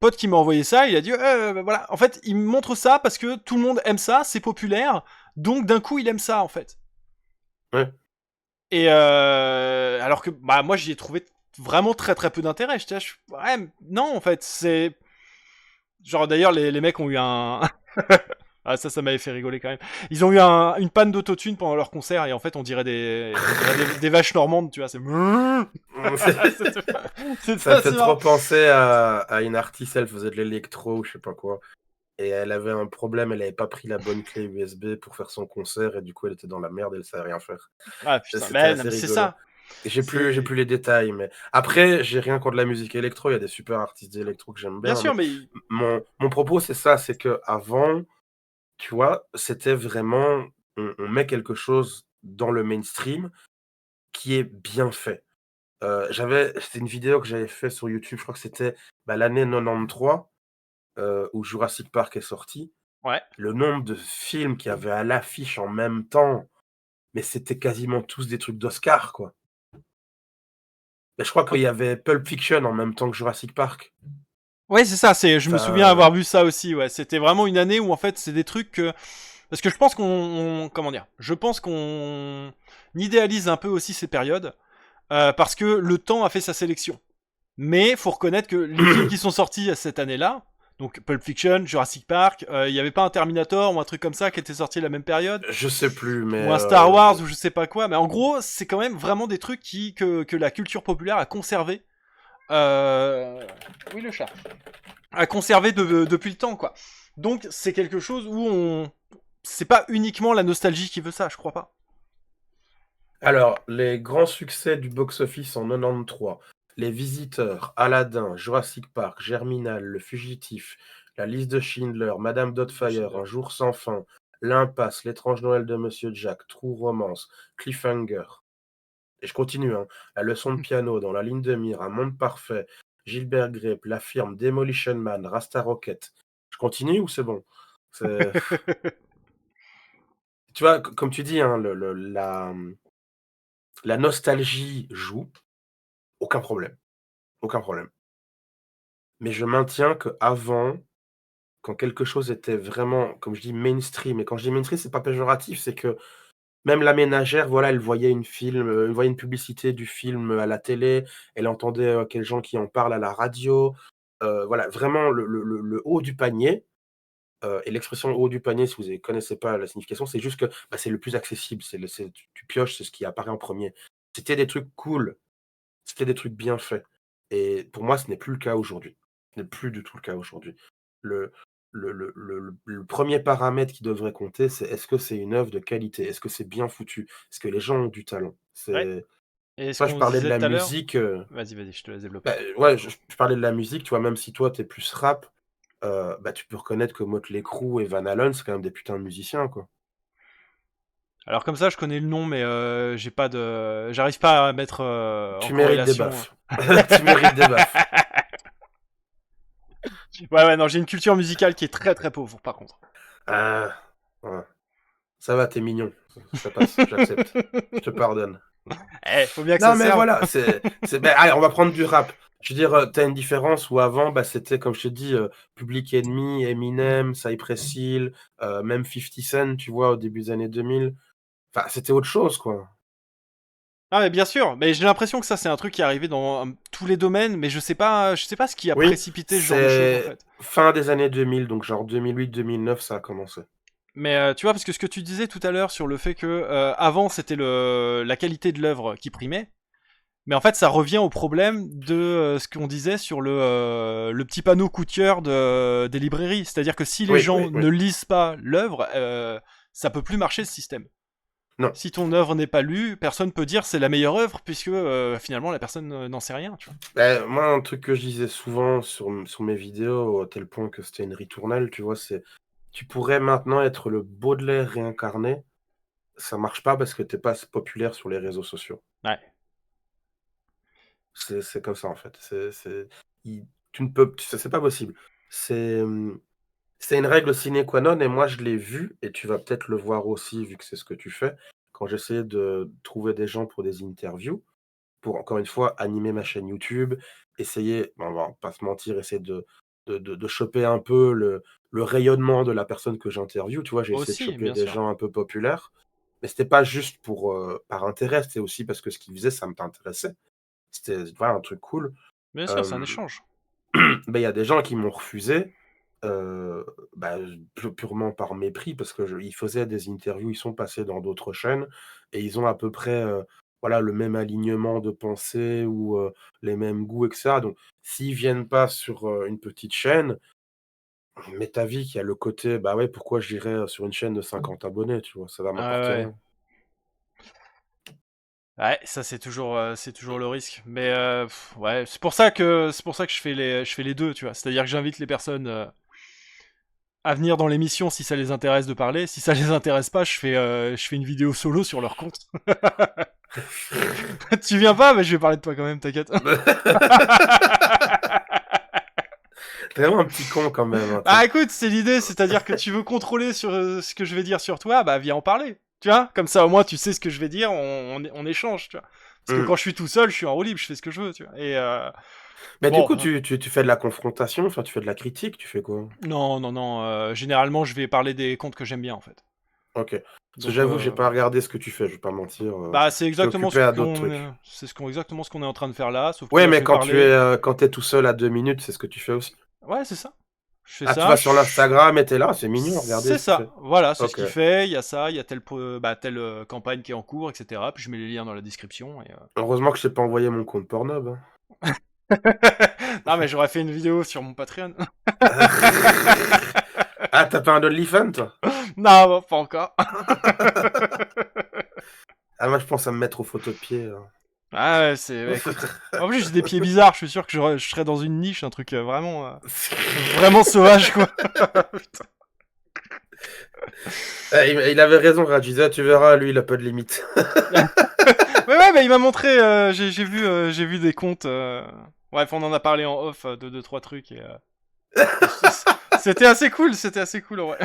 pote qui m'a envoyé ça, il a dit, voilà, en fait, il me montre ça parce que tout le monde aime ça, c'est populaire, donc d'un coup, il aime ça, en fait. Ouais. Et alors que, bah, moi, j'y ai trouvé vraiment très très peu d'intérêt. J'étais là, ouais, non, en fait, c'est genre d'ailleurs les mecs ont eu un ah ça m'avait fait rigoler quand même. Ils ont eu une panne d'autotune pendant leur concert et en fait on dirait des vaches normandes, tu vois, c'est c'était Ça fait assez marrant. trop penser à une artiste, elle faisait de l'électro ou je sais pas quoi. Et elle avait un problème, elle avait pas pris la bonne clé USB pour faire son concert et du coup elle était dans la merde, elle savait rien faire. Ah putain, C'était ben non, assez mais c'est rigolo. ça. Et j'ai C'est plus les détails, mais après, j'ai rien contre la musique électro, il y a des super artistes d'électro que j'aime bien bien, sûr, mais mais mon propos c'est ça, c'est que avant, tu vois, c'était vraiment on met quelque chose dans le mainstream qui est bien fait. C'était une vidéo que j'avais fait sur YouTube, je crois que c'était, l'année 93, où Jurassic Park est sorti. Ouais. Le nombre de films qu'il y avait à l'affiche en même temps, mais c'était quasiment tous des trucs d'Oscar, quoi. Mais je crois qu'il y avait Pulp Fiction en même temps que Jurassic Park. Ouais, c'est ça, je me souviens Enfin, avoir vu ça aussi, ouais. C'était vraiment une année où, en fait, c'est des trucs que... Parce que je pense comment dire? Je pense qu'on idéalise un peu aussi ces périodes, parce que le temps a fait sa sélection. Mais faut reconnaître que les films qui sont sortis cette année-là, donc Pulp Fiction, Jurassic Park, il y avait pas un Terminator ou un truc comme ça qui était sorti à la même période, je sais plus, mais ou un Star Wars ou je sais pas quoi, mais en gros, c'est quand même vraiment des trucs que la culture populaire a conservé. Oui, le chat. A conservé depuis le temps, quoi. Donc, c'est quelque chose où on. C'est pas uniquement la nostalgie qui veut ça, je crois pas. alors, les grands succès du box-office en 93, Les Visiteurs, Aladdin, Jurassic Park, Germinal, Le Fugitif, La Liste de Schindler, Madame Doubtfire, Un jour sans fin, L'Impasse, L'étrange Noël de Monsieur Jack, True Romance, Cliffhanger. Et je continue, hein. La leçon de piano, Dans la ligne de mire, Un monde parfait, Gilbert Grape, La firme, Demolition Man, Rasta Rocket. Je continue ou c'est bon? C'est- Tu vois, comme tu dis, hein, la nostalgie joue, aucun problème. Aucun problème. Mais je maintiens qu'avant, quand quelque chose était vraiment, comme je dis, mainstream, et quand je dis mainstream, c'est pas péjoratif, c'est que même la ménagère, voilà, elle voyait une publicité du film, à la télé, elle entendait, quels gens qui en parlent à la radio, voilà, vraiment le haut du panier, et l'expression haut du panier, si vous ne connaissez pas la signification, c'est juste que, c'est le plus accessible, c'est tu pioches, c'est ce qui apparaît en premier. C'était des trucs cool. C'était des trucs bien faits et pour moi, ce n'est plus le cas aujourd'hui. Ce n'est plus du tout le cas aujourd'hui. Le le 1er paramètre qui devrait compter, c'est est-ce que c'est une œuvre de qualité? Est-ce que c'est bien foutu? Est-ce que les gens ont du talent? Ouais. C'est Et ce toi, je qu'on parlais de disait la tout à l'heure. musique, Vas-y, je te laisse développer. ouais, je parlais de la musique, tu vois? Même si toi, tu es plus rap, tu peux reconnaître que Motley Crue et Van Halen, c'est quand même des putains de musiciens, quoi. Alors, comme ça, je connais le nom, mais j'ai pas de. J'arrive pas à mettre en Tu mérites des corrélation. baffes. Tu mérites des baffes. Ouais, non, j'ai une culture musicale qui est très très pauvre, par contre. Ah, ouais. Ça va, tu mignon. Ça passe, j'accepte. Je te pardonne. Faut bien que ça Non, mais serve. voilà, allez, on va prendre du rap. Je veux dire, tu une différence où avant, c'était comme je te dis, Public Enemy, Eminem, Cypress Hill, même 50 Cent, tu vois, au début des années 2000. Enfin, c'était autre chose, quoi. Ah, mais bien sûr, mais j'ai l'impression que ça, c'est un truc qui est arrivé dans tous les domaines, mais je sais pas ce qui a Oui, précipité ce genre de choses, en c'est fait. fin des années 2000, donc genre 2008-2009, ça a commencé. Mais tu vois, parce que ce que tu disais tout à l'heure sur le fait que avant c'était la qualité de l'œuvre qui primait, mais en fait ça revient au problème de ce qu'on disait sur le petit panneau coup de cœur des librairies. C'est-à-dire que si les Oui, oui, gens oui. ne lisent pas l'œuvre, ça peut plus marcher ce système. Non. Si ton œuvre n'est pas lue, personne peut dire c'est la meilleure œuvre puisque finalement la personne n'en sait rien. Tu vois. Moi, un truc que je disais souvent sur mes vidéos, à tel point que c'était une ritournelle, tu vois, c'est tu pourrais maintenant être le Baudelaire réincarné. Ça marche pas parce que t'es pas assez populaire sur les réseaux sociaux. Ouais. C'est comme ça, en fait. C'est il tu ne peux c'est pas possible. C'est, c'est une règle sine qua non et moi je l'ai vu et tu vas peut-être le voir aussi vu que c'est ce que tu fais. Quand j'essayais de trouver des gens pour des interviews, pour encore une fois animer ma chaîne YouTube, essayer, on va pas se mentir, essayer de choper un peu le rayonnement de la personne que j'interviewe, tu vois? J'ai essayé de Aussi, choper bien des sûr. gens un peu populaires, mais c'était pas juste pour, par intérêt, c'était aussi parce que ce qu'ils faisaient, ça m'intéressait. C'était, voilà, un truc cool. Bien sûr, c'est un Hem, échange. il y a des gens qui m'ont refusé, heu, bah, purement par mépris parce que ils faisaient des interviews, ils sont passés dans d'autres chaînes et ils ont à peu près, voilà, le même alignement de pensée ou, les mêmes goûts et cetera. Donc s'ils viennent pas sur, une petite chaîne, mais ta vie qui a le côté, bah, ouais, pourquoi j'irais, sur une chaîne de 50 abonnés, tu vois? Ça va Ouais, m'apporter ouais. rien. Ouais, ça c'est toujours le risque. Mais ouais, c'est pour ça que je fais les deux, tu vois. C'est-à-dire que j'invite les personnes à venir dans l'émission si ça les intéresse de parler. Si ça les intéresse pas, je fais une vidéo solo sur leur compte. Tu viens pas, mais je vais parler de toi quand même, t'inquiète. T'es vraiment un petit con quand même. Hein, Ah écoute, c'est l'idée, c'est-à-dire que tu veux contrôler sur ce que je vais dire sur toi, bah viens en parler. Tu vois, comme ça au moins tu sais ce que je vais dire, on échange, tu vois. Parce que quand je suis tout seul, je suis en roue libre, je fais ce que je veux, tu vois. Et Mais bon, du coup, tu fais de la confrontation, enfin, tu fais de la critique, tu fais quoi? non. Généralement, je vais parler des comptes que j'aime bien en fait. Ok. Parce que Donc, j'avoue, j'ai pas regardé ce que tu fais, je vais pas mentir. bah c'est J'étais exactement occupé à d'autres trucs. exactement ce qu'on est en train de faire là, sauf que Ouais, là je mais vais parler. quand t'es tout seul à 2 minutes, c'est ce que tu fais aussi. Ouais, c'est ça. Je fais Ah, tu ça. vas sur l'Instagram et t'es là, c'est mignon, regardez C'est ce qu'il ça. fait. Voilà, c'est ce Ok. qu'il fait. Il y a ça, il y a telle campagne qui est en cours, etc. Puis je mets les liens dans la description. Et, Heureusement que je t'ai pas envoyé mon compte Pornhub. Hein. non, mais j'aurais fait une vidéo sur mon Patreon. Ah, t'as pas un OnlyFans, toi? Non, bon, pas encore. Ah, moi, je pense à me mettre aux photos de pied. Ah ouais, bah, écoute. En plus, j'ai des pieds bizarres. Je suis sûr que je serais dans une niche, un truc vraiment sauvage, quoi. Il avait raison, Rajiza, tu verras, lui, il a pas de limite. Ouais, mais il m'a montré. J'ai vu des comptes. Bref, on en a parlé en off de 2-3 trucs. Et, c'était assez cool, ouais.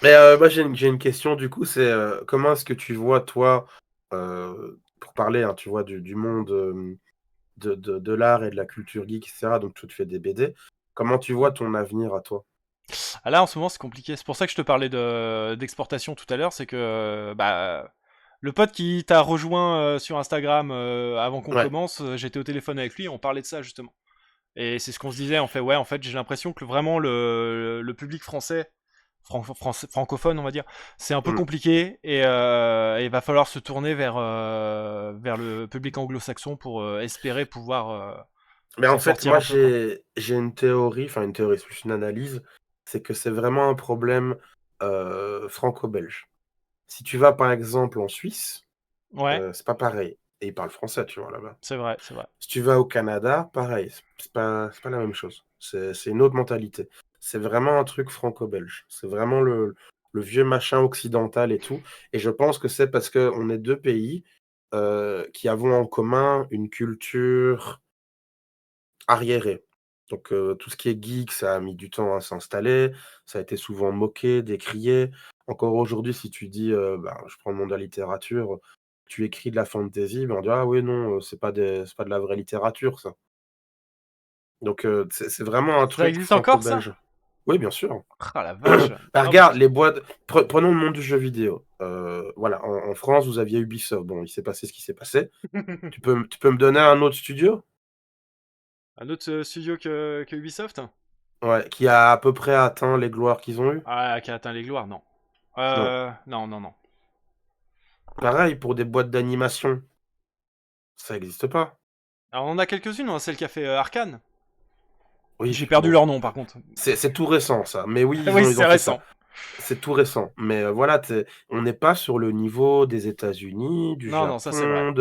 Mais moi, j'ai une question, du coup, c'est comment est-ce que tu vois, toi, pour parler, hein, tu vois, du monde de l'art et de la culture geek, etc., donc tu fais des BD, comment tu vois ton avenir à toi? Ah, là, en ce moment, c'est compliqué. C'est pour ça que je te parlais d'exportation tout à l'heure. C'est que bah, le pote qui t'a rejoint sur Instagram avant qu'on Ouais. commence, j'étais au téléphone avec lui et on parlait de ça justement. Et c'est ce qu'on se disait. On fait, ouais, en fait, j'ai l'impression que vraiment le public français, francophone, on va dire, c'est un peu Mm. compliqué et il va falloir se tourner vers le public anglo-saxon pour espérer pouvoir Mais en s'en fait, sortir moi, un peu, quoi. j'ai une théorie, c'est plus une analyse, c'est que c'est vraiment un problème franco-belge. Si tu vas, par exemple, en Suisse, Ouais, c'est pas pareil. Et ils parlent français, tu vois, là-bas. c'est vrai, c'est vrai. Si tu vas au Canada, pareil, c'est pas la même chose. C'est une autre mentalité. C'est vraiment un truc franco-belge. C'est vraiment le vieux machin occidental et tout. Et je pense que c'est parce qu'on est deux pays qui avons en commun une culture arriérée. Donc tout ce qui est geek, ça a mis du temps à s'installer. Ça a été souvent moqué, décrié. Encore aujourd'hui, si tu dis, bah, je prends le monde de la littérature, tu écris de la fantasy, ben on dit ah oui non, c'est pas de la vraie littérature ça. Donc c'est vraiment un Ça truc existe encore, ça? franco-belge. Oui, bien sûr. Ah la vache. Bah, Ah, regarde les boîtes. Prenons le monde du jeu vidéo. Voilà, en France, vous aviez Ubisoft. Bon, il s'est passé ce qui s'est passé. Tu peux me donner un autre studio? Un autre studio que Ubisoft? Ouais, qui a à peu près atteint les gloires qu'ils ont eues? Ah, qui a atteint les gloires, non. Non. Non. Pareil pour des boîtes d'animation, ça existe pas. Alors, on en a quelques-unes, hein, celle qui a fait Arcane. Oui, J'ai perdu bon, leur nom, par contre. c'est tout récent ça. Mais oui, Oui, ils c'est ont fait ça. récent. C'est tout récent. Mais voilà, on n'est pas sur le niveau des États-Unis, du Non, ça c'est vrai. Japon,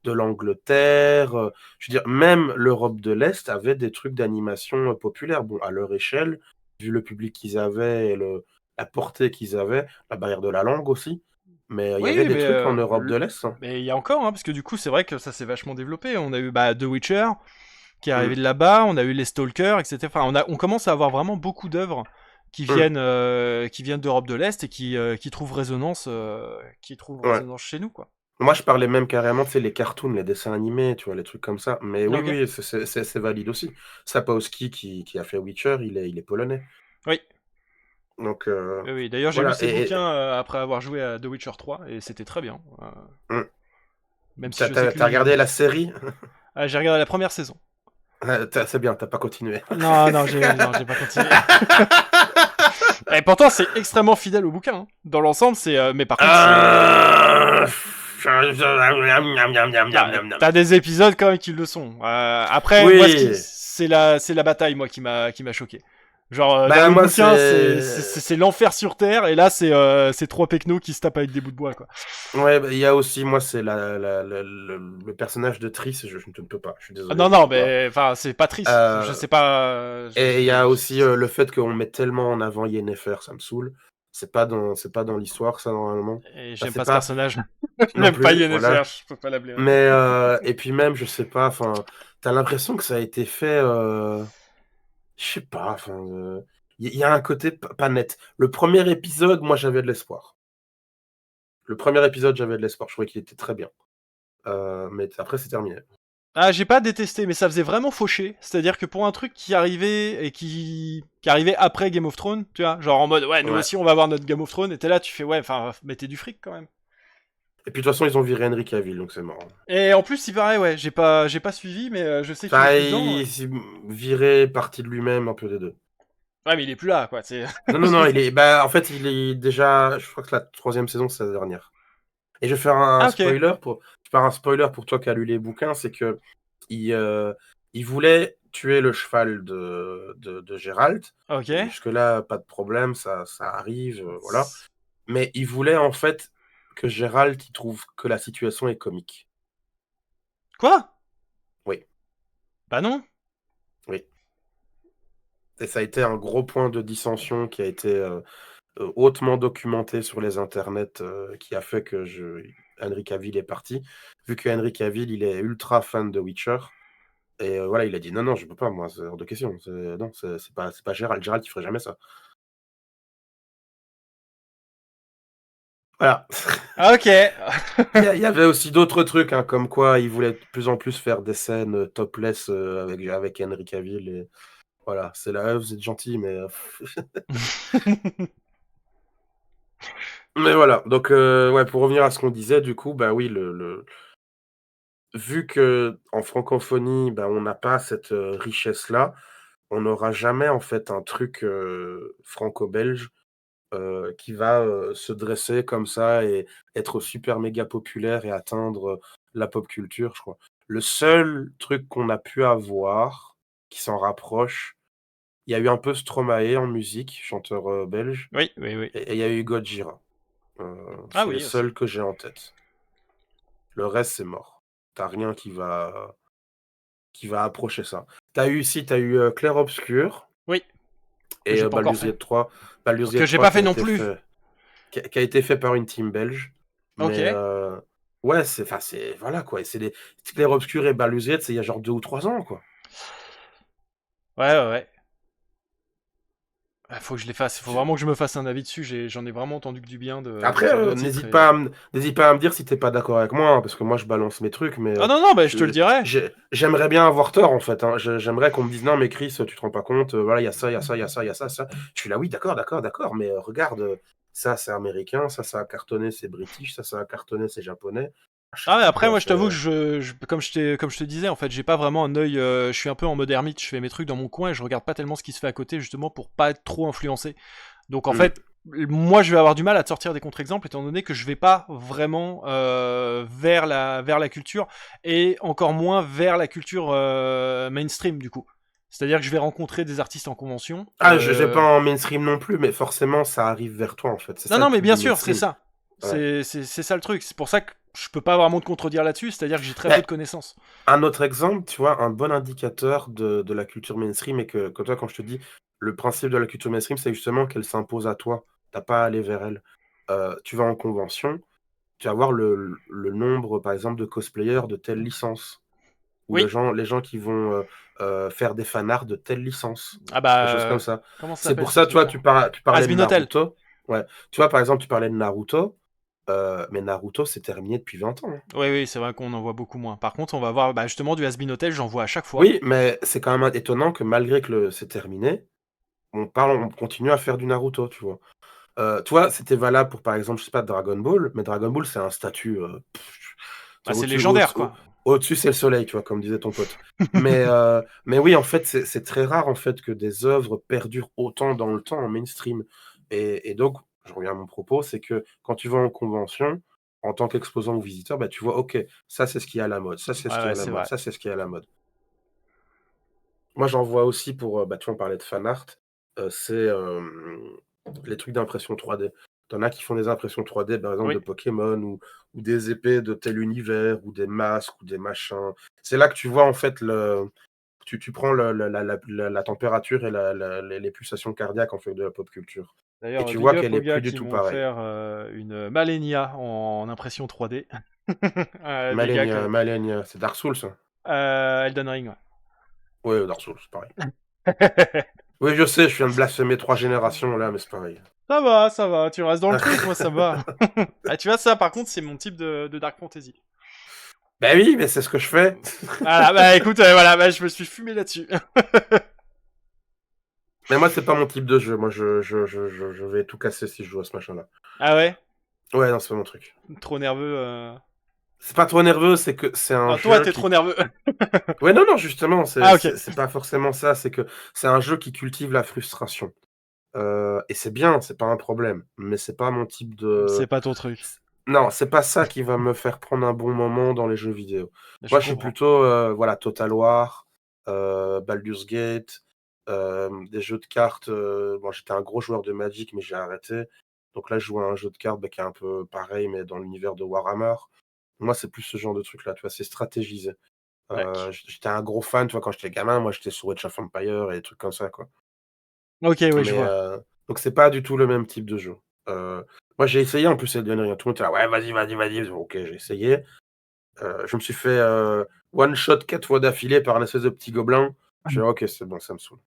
de l'Angleterre. Je veux dire, même l'Europe de l'Est avait des trucs d'animation populaires. Bon, à leur échelle, vu le public qu'ils avaient et la portée qu'ils avaient, la barrière de la langue aussi. Mais il y avait Oui, des trucs en Europe de l'Est. Hein. mais il y a encore, hein, parce que du coup, c'est vrai que ça s'est vachement développé. On a eu The Witcher, qui est Mm, arrivé de là-bas, on a eu les Stalkers, etc. Enfin, on commence à avoir vraiment beaucoup d'œuvres mm, qui viennent d'Europe de l'Est et qui trouvent ouais. résonance chez nous, quoi. Moi, je parlais même carrément, c'est les cartoons, les dessins animés, tu vois, les trucs comme ça. Mais oui, Ok. oui, c'est valide aussi. Sapowski qui a fait Witcher, il est polonais. Oui. Donc, Oui. D'ailleurs, j'ai lu voilà. ses bouquins après avoir joué à The Witcher 3 et c'était très bien. Hum, Même si t'as, je sais t'as- que t'as lui. regardé la série? J'ai regardé la première saison. C'est bien, t'as pas continué. Non, j'ai pas continué. Et pourtant, c'est extrêmement fidèle au bouquin, hein. Dans l'ensemble, c'est. Mais par contre, c'est. Ah, T'as des épisodes quand même qui le sont. Après, moi, Oui, c'est la bataille, moi, qui m'a choqué. Genre, dans Bah, le moi, bouquin, c'est. c'est l'enfer sur Terre, et là, c'est trois pecnos qui se tapent avec des bouts de bois, quoi. Ouais, bah, il y a aussi, moi, c'est le personnage de Triss, je ne peux pas, je suis Ah, désolé, non, je non, peux pas. mais enfin, c'est pas triste. Je Euh, sais pas. et il y a aussi le fait qu'on met tellement en avant Yennefer, ça me saoule. C'est pas dans l'histoire, ça, normalement. Et Enfin, j'aime c'est pas ce pas personnage. non J'aime pas plus, Yennefer, voilà. je peux pas la blairer. Mais, et puis même, je sais pas, enfin, t'as l'impression que ça a été fait, je sais pas, enfin, il y a un côté pas net. Le premier épisode, moi, j'avais de l'espoir. Le premier épisode, j'avais de l'espoir. Je trouvais qu'il était très bien. Mais après, c'est terminé. Ah, j'ai pas détesté, mais ça faisait vraiment faucher. C'est-à-dire que pour un truc qui arrivait et qui arrivait après Game of Thrones, tu vois, genre en mode ouais, nous Ouais. aussi on va avoir notre Game of Thrones, et t'es là, tu fais ouais, enfin, mettez du fric quand même. Et puis de toute façon, ils ont viré Henry Cavill, donc c'est marrant. Et en plus, il paraît, ouais, j'ai pas suivi, mais je sais qu'il est Enfin, plus dedans. il s'est viré, parti de lui-même, un peu des deux. Ouais, mais il est plus là, quoi. C'est. Non, non, non, il est. Bah, en fait, il est déjà. Je crois que la troisième saison, c'est la dernière. Et je vais faire un Ah, ok. spoiler pour. Je vais faire un spoiler pour toi qui as lu les bouquins, c'est que il, il voulait tuer le cheval de Gérald. Ok. Jusque-là, pas de problème, ça arrive, voilà. Mais il voulait en fait que Gérald il trouve que la situation est comique. Quoi? Oui, Bah non. oui. Et ça a été un gros point de dissension qui a été hautement documenté sur les internets, qui a fait que Henry Cavill est parti. Vu que Henry Cavill, il est ultra fan de Witcher. Et voilà, il a dit non, non, je peux pas, moi, c'est hors de question. Non, c'est pas Gérald. Gérald, il ferait jamais ça. Voilà. Ah, ok. Il y avait aussi d'autres trucs, hein, comme quoi il voulait de plus en plus faire des scènes topless avec Henry Cavill. Et voilà, c'est là, vous êtes gentil, mais. Mais voilà, donc ouais, pour revenir à ce qu'on disait, du coup, bah oui, vu que en francophonie, bah, on n'a pas cette richesse-là, on n'aura jamais en fait un truc franco-belge qui va se dresser comme ça et être super méga populaire et atteindre la pop culture, je crois. Le seul truc qu'on a pu avoir qui s'en rapproche, il y a eu un peu Stromae en musique, chanteur belge, Oui, oui, oui. et il y a eu Gojira. Ah C'est les oui, aussi. seuls que j'ai en tête. Le reste, c'est mort. T'as rien qui va approcher ça. T'as eu Clair Obscur Oui, que et j'ai pas encore Baldur's fait. Gate 3. Baldur's Que Gate j'ai 3 pas fait non plus. qui a été fait par une team belge. Ok. Mais Ouais, ouais, voilà quoi. Et c'est des Clair Obscur et Baldur's Gate, c'est il y a genre 2 ou 3 ans quoi. ouais, ouais. Ah, faut que je les fasse. Faut vraiment que je me fasse un avis dessus. J'en ai vraiment entendu que du bien de Après, ces deux titres. n'hésite pas à me dire si t'es pas d'accord avec moi, hein, parce que moi je balance mes trucs, mais Ah non, non, bah je te le dirai. j'aimerais bien avoir tort en fait. Hein. J'aimerais qu'on me dise non, mais Chris, tu te rends pas compte, voilà, il y a ça, il y a ça, il y a ça, il y a ça, ça. Je suis là, oui, d'accord, d'accord, d'accord, mais regarde, ça c'est américain, ça a cartonné, c'est british, ça a cartonné, c'est japonais. Je sais Ah, mais pas après, quoi. moi, je t'avoue que comme je te disais, en fait, j'ai pas vraiment un œil. Je suis un peu en mode ermite. Je fais mes trucs dans mon coin et je regarde pas tellement ce qui se fait à côté, justement, pour pas être trop influencé. Donc, en Hmm. fait, moi, je vais avoir du mal à te sortir des contre-exemples, étant donné que je vais pas vraiment vers la culture, et encore moins vers la culture mainstream, du coup. C'est-à-dire que je vais rencontrer des artistes en convention. Ah, je vais pas en mainstream non plus, mais forcément ça arrive vers toi en fait. C'est Non, ça le non, mais truc bien du sûr, c'est mainstream. ça. Ouais. C'est ça le truc. C'est pour ça que je peux pas vraiment te contredire là-dessus, c'est-à-dire que j'ai très peu Mais de connaissances. un autre exemple, tu vois, un bon indicateur de la culture mainstream et que toi, quand je te dis, le principe de la culture mainstream, c'est justement qu'elle s'impose à toi. T'as pas à aller vers elle. Tu vas en convention, tu vas voir le nombre, par exemple, de cosplayers de telle licence. Ou Oui. les gens qui vont faire des fanarts de telle licence. Ah bah, Des choses comme ça. comment ça C'est s'appelle pour ce ça, tu vois, truc-là? tu parlais de Asbin Hotel. Naruto. Ouais. Tu vois, par exemple, tu parlais de Naruto. Mais Naruto, c'est terminé depuis 20 ans. Hein. Oui, oui, c'est vrai qu'on en voit beaucoup moins. Par contre, on va voir bah, justement du Asbin Hotel, j'en vois à chaque fois. Oui, mais c'est quand même étonnant que malgré que c'est terminé, on continue à faire du Naruto, tu vois. Tu vois, c'était valable pour, par exemple, je sais pas, Dragon Ball, mais Dragon Ball, c'est un statut. Bah, c'est légendaire, quoi. Au-dessus, c'est le soleil, tu vois, comme disait ton pote. Mais oui, en fait, c'est très rare, en fait, que des œuvres perdurent autant dans le temps en mainstream. Et donc, je reviens à mon propos, c'est que quand tu vas en convention, en tant qu'exposant ou visiteur, bah, tu vois, OK, ça, c'est ce qui est à la mode, ça, c'est ce Ouais, qui est ouais, à la c'est mode, vrai. ça, c'est ce qui est à la mode. Moi, j'en vois aussi pour, bah, tu vois, on parlait de fan art. c'est les trucs d'impression 3D. T'en as qui font des impressions 3D, par exemple, Oui. de Pokémon ou des épées de tel univers ou des masques ou des machins. C'est là que tu vois, en fait, tu prends la température et les pulsations cardiaques, en fait, de la pop culture. Et D'ailleurs, tu big vois up qu'elle aux est gars plus du qui tout m'ont pareille. offert une Malenia en impression 3D. Des gars Malenia, que... Malenia, c'est Dark Souls, ça? Elden Ring, Ouais, Dark Souls, c'est pareil. ouais. Oui, je sais, je viens de blasphémer 3 générations, là, mais c'est pareil. Ça va, tu restes dans le truc, moi ça me va. Ah, tu vois, ça par contre, c'est mon type de Dark Fantasy. Bah oui, mais c'est ce que je fais. Voilà, bah écoute, voilà, bah, je me suis fumé là-dessus. Mais moi, c'est pas mon type de jeu. Moi, je vais tout casser si je joue à ce machin-là. Ah ouais? Ouais, non, c'est pas mon truc. Trop nerveux. C'est pas trop nerveux, c'est que c'est un Ah, toi, jeu t'es qui... trop nerveux. Ouais, non, non, justement, Ah, ok. c'est pas forcément ça. C'est que c'est un jeu qui cultive la frustration. Et c'est bien, c'est pas un problème. Mais c'est pas mon type C'est de... pas ton truc. Non, c'est pas ça qui va me faire prendre un bon moment dans les jeux vidéo. Je Moi, je suis comprends. plutôt, voilà, Total War, Baldur's Gate, des jeux de cartes. Bon, j'étais un gros joueur de Magic, mais j'ai arrêté. Donc là, je joue à un jeu de cartes qui est un peu pareil, mais dans l'univers de Warhammer. Moi, c'est plus ce genre de truc-là, tu vois, c'est stratégisé. Ouais. J'étais un gros fan, tu vois, quand j'étais gamin, moi, j'étais sur Age of Empires et des trucs comme ça, quoi. Ok, ouais, je Mais vois. donc c'est pas du tout le même type de jeu. Moi, j'ai essayé en plus Elden Ring. Tout le monde était là: «Ouais, vas-y, vas-y, vas-y». OK, j'ai essayé. Je me suis fait, one shot 4 fois d'affilée par un espèce de petit gobelin. Je fais: «OK, c'est bon, ça me saoule».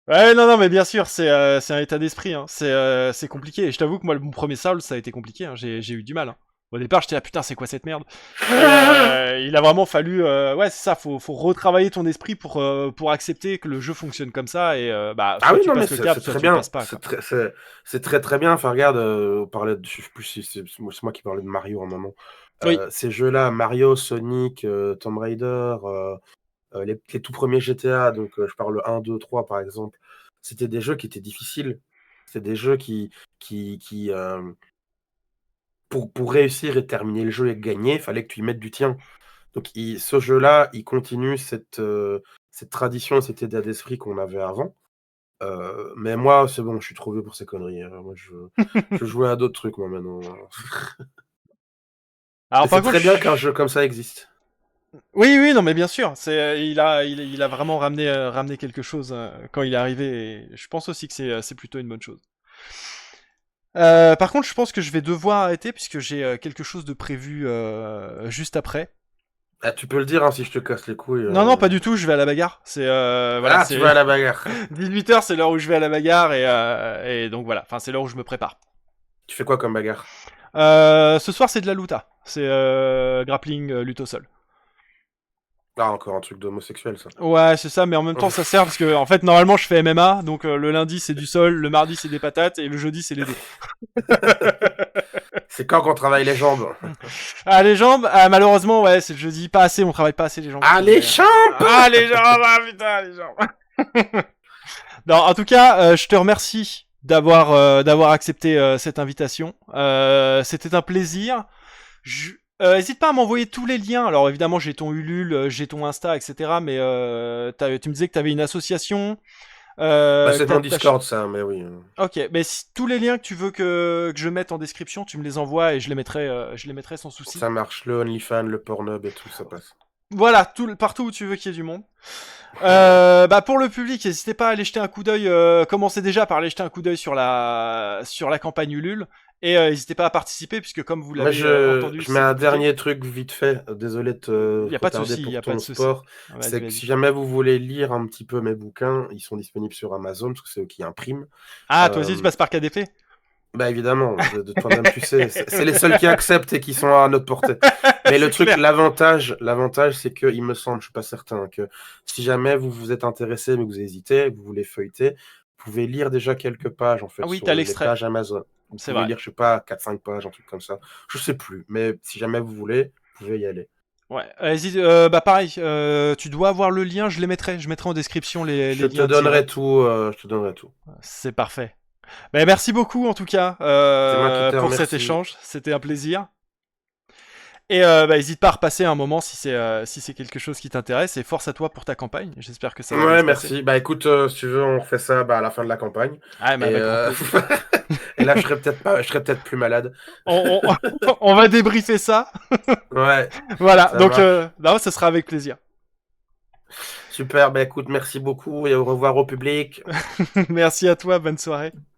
Ouais, non, non, mais bien sûr, c'est un état d'esprit. Hein. C'est compliqué. Et je t'avoue que moi, mon premier Souls, ça a été compliqué. Hein. J'ai eu du mal. Hein. Au départ, j'étais là, putain, c'est quoi cette merde? Et il a vraiment fallu, ouais, c'est ça. Faut retravailler ton esprit pour accepter que le jeu fonctionne comme ça. Et bah, Ah soit oui, tu non, mais passes le cap, c'est soit très tu le bien. passes pas, quoi. C'est très, très bien. Enfin, regarde, on parlait de je sais plus si c'est moi qui parlais de Mario à un moment. Oui. Ces jeux-là, Mario, Sonic, Tomb Raider, les tout premiers GTA, donc je parle 1, 2, 3 par exemple, c'était des jeux qui étaient difficiles. C'est des jeux qui pour réussir et terminer le jeu et gagner, il fallait que tu y mettes du tien. Donc ce jeu-là, il continue cette tradition, cet état d'esprit qu'on avait avant. Mais moi, c'est bon, je suis trop vieux pour ces conneries, hein. Moi, je jouais à d'autres trucs, moi, maintenant. Et Alors c'est par contre, très bien qu'un jeu comme ça existe. oui, oui, non, mais bien sûr. Il a vraiment ramené quelque chose quand il est arrivé. Et je pense aussi que c'est plutôt une bonne chose. Par contre, je pense que je vais devoir arrêter puisque j'ai quelque chose de prévu juste après. Ah, tu peux le dire, hein, si je te casse les couilles. Non, non, pas du tout. Je vais à la bagarre. Voilà, Ah, tu c'est vas à la bagarre. 18h, c'est l'heure où je vais à la bagarre et donc voilà. Enfin, c'est l'heure où je me prépare. Tu fais quoi comme bagarre? Ce soir, c'est de la luta. C'est grappling, lutte au sol. Ah, encore un truc d'homosexuel, ça. Ouais, c'est ça, mais en même temps, ça sert parce que, en fait, normalement, je fais MMA, donc le lundi, c'est du sol, le mardi, c'est des patates, et le jeudi, c'est les dos. C'est quand qu'on travaille les jambes? Ah, les jambes, malheureusement, ouais, c'est le jeudi, pas assez, on travaille pas assez les jambes. Ah, les jambes! Ah, les jambes, ah, putain, les jambes. Non, en tout cas, je te remercie d'avoir accepté cette invitation. C'était un plaisir. Hésite pas à m'envoyer tous les liens. Alors évidemment, j'ai ton Ulule, j'ai ton Insta, etc. Mais tu me disais que tu avais une association. Bah, Que c'est mon Discord, ça, mais oui. Ok, mais si, tous les liens que tu veux que je mette en description, tu me les envoies et je les mettrai sans souci. Ça marche, le OnlyFans, le Pornhub et tout, ça passe. Voilà, partout où tu veux qu'il y ait du monde. Bah pour le public, n'hésitez pas à aller jeter un coup d'œil. Commencez déjà par aller jeter un coup d'œil sur la campagne Ulule et n'hésitez pas à participer puisque comme vous Moi, l'avez entendu, je mets c'est un compliqué. dernier truc vite fait. Désolé de Il te y a pas de retarder souci, il y pour a pas ton de souci. sport. Vas-y, C'est que si vas-y. jamais vous voulez lire un petit peu mes bouquins, ils sont disponibles sur Amazon, parce que c'est eux qui impriment. Ah, toi aussi tu Euh, passes par KDP? Bah évidemment, de toi-même tu sais, c'est les seuls qui acceptent et qui sont à notre portée. Mais le C'est truc, clair. l'avantage, c'est que il me semble, je suis pas certain, que si jamais vous vous êtes intéressé mais que vous hésitez, vous voulez feuilleter, vous pouvez lire déjà quelques pages en Ah fait oui, sur t'as les l'extrait. pages Amazon. Vous C'est pouvez vrai. lire, je sais pas, 4-5 pages, un truc comme ça. Je sais plus, mais si jamais vous voulez, vous pouvez y aller. Ouais. Hésite, bah pareil, tu dois avoir le lien, je mettrai en description les liens directs. Je te donnerai tout. C'est parfait. Bah, merci beaucoup en tout cas C'est moi qui te pour cet remercie. échange, c'était un plaisir. Et hésite pas à repasser un moment si c'est quelque chose qui t'intéresse. Et force à toi pour ta campagne. J'espère que ça va bien Ouais, se passer. merci. Bah écoute, si tu veux, on refait ça à la fin de la campagne. Ah, mais Et, avec grand plaisir. et là, je serais peut-être plus malade. On va débriefer ça. Ouais, Voilà, ça donc marche. non, ça sera avec plaisir. Super, bah écoute, merci beaucoup et au revoir au public. Merci à toi, bonne soirée.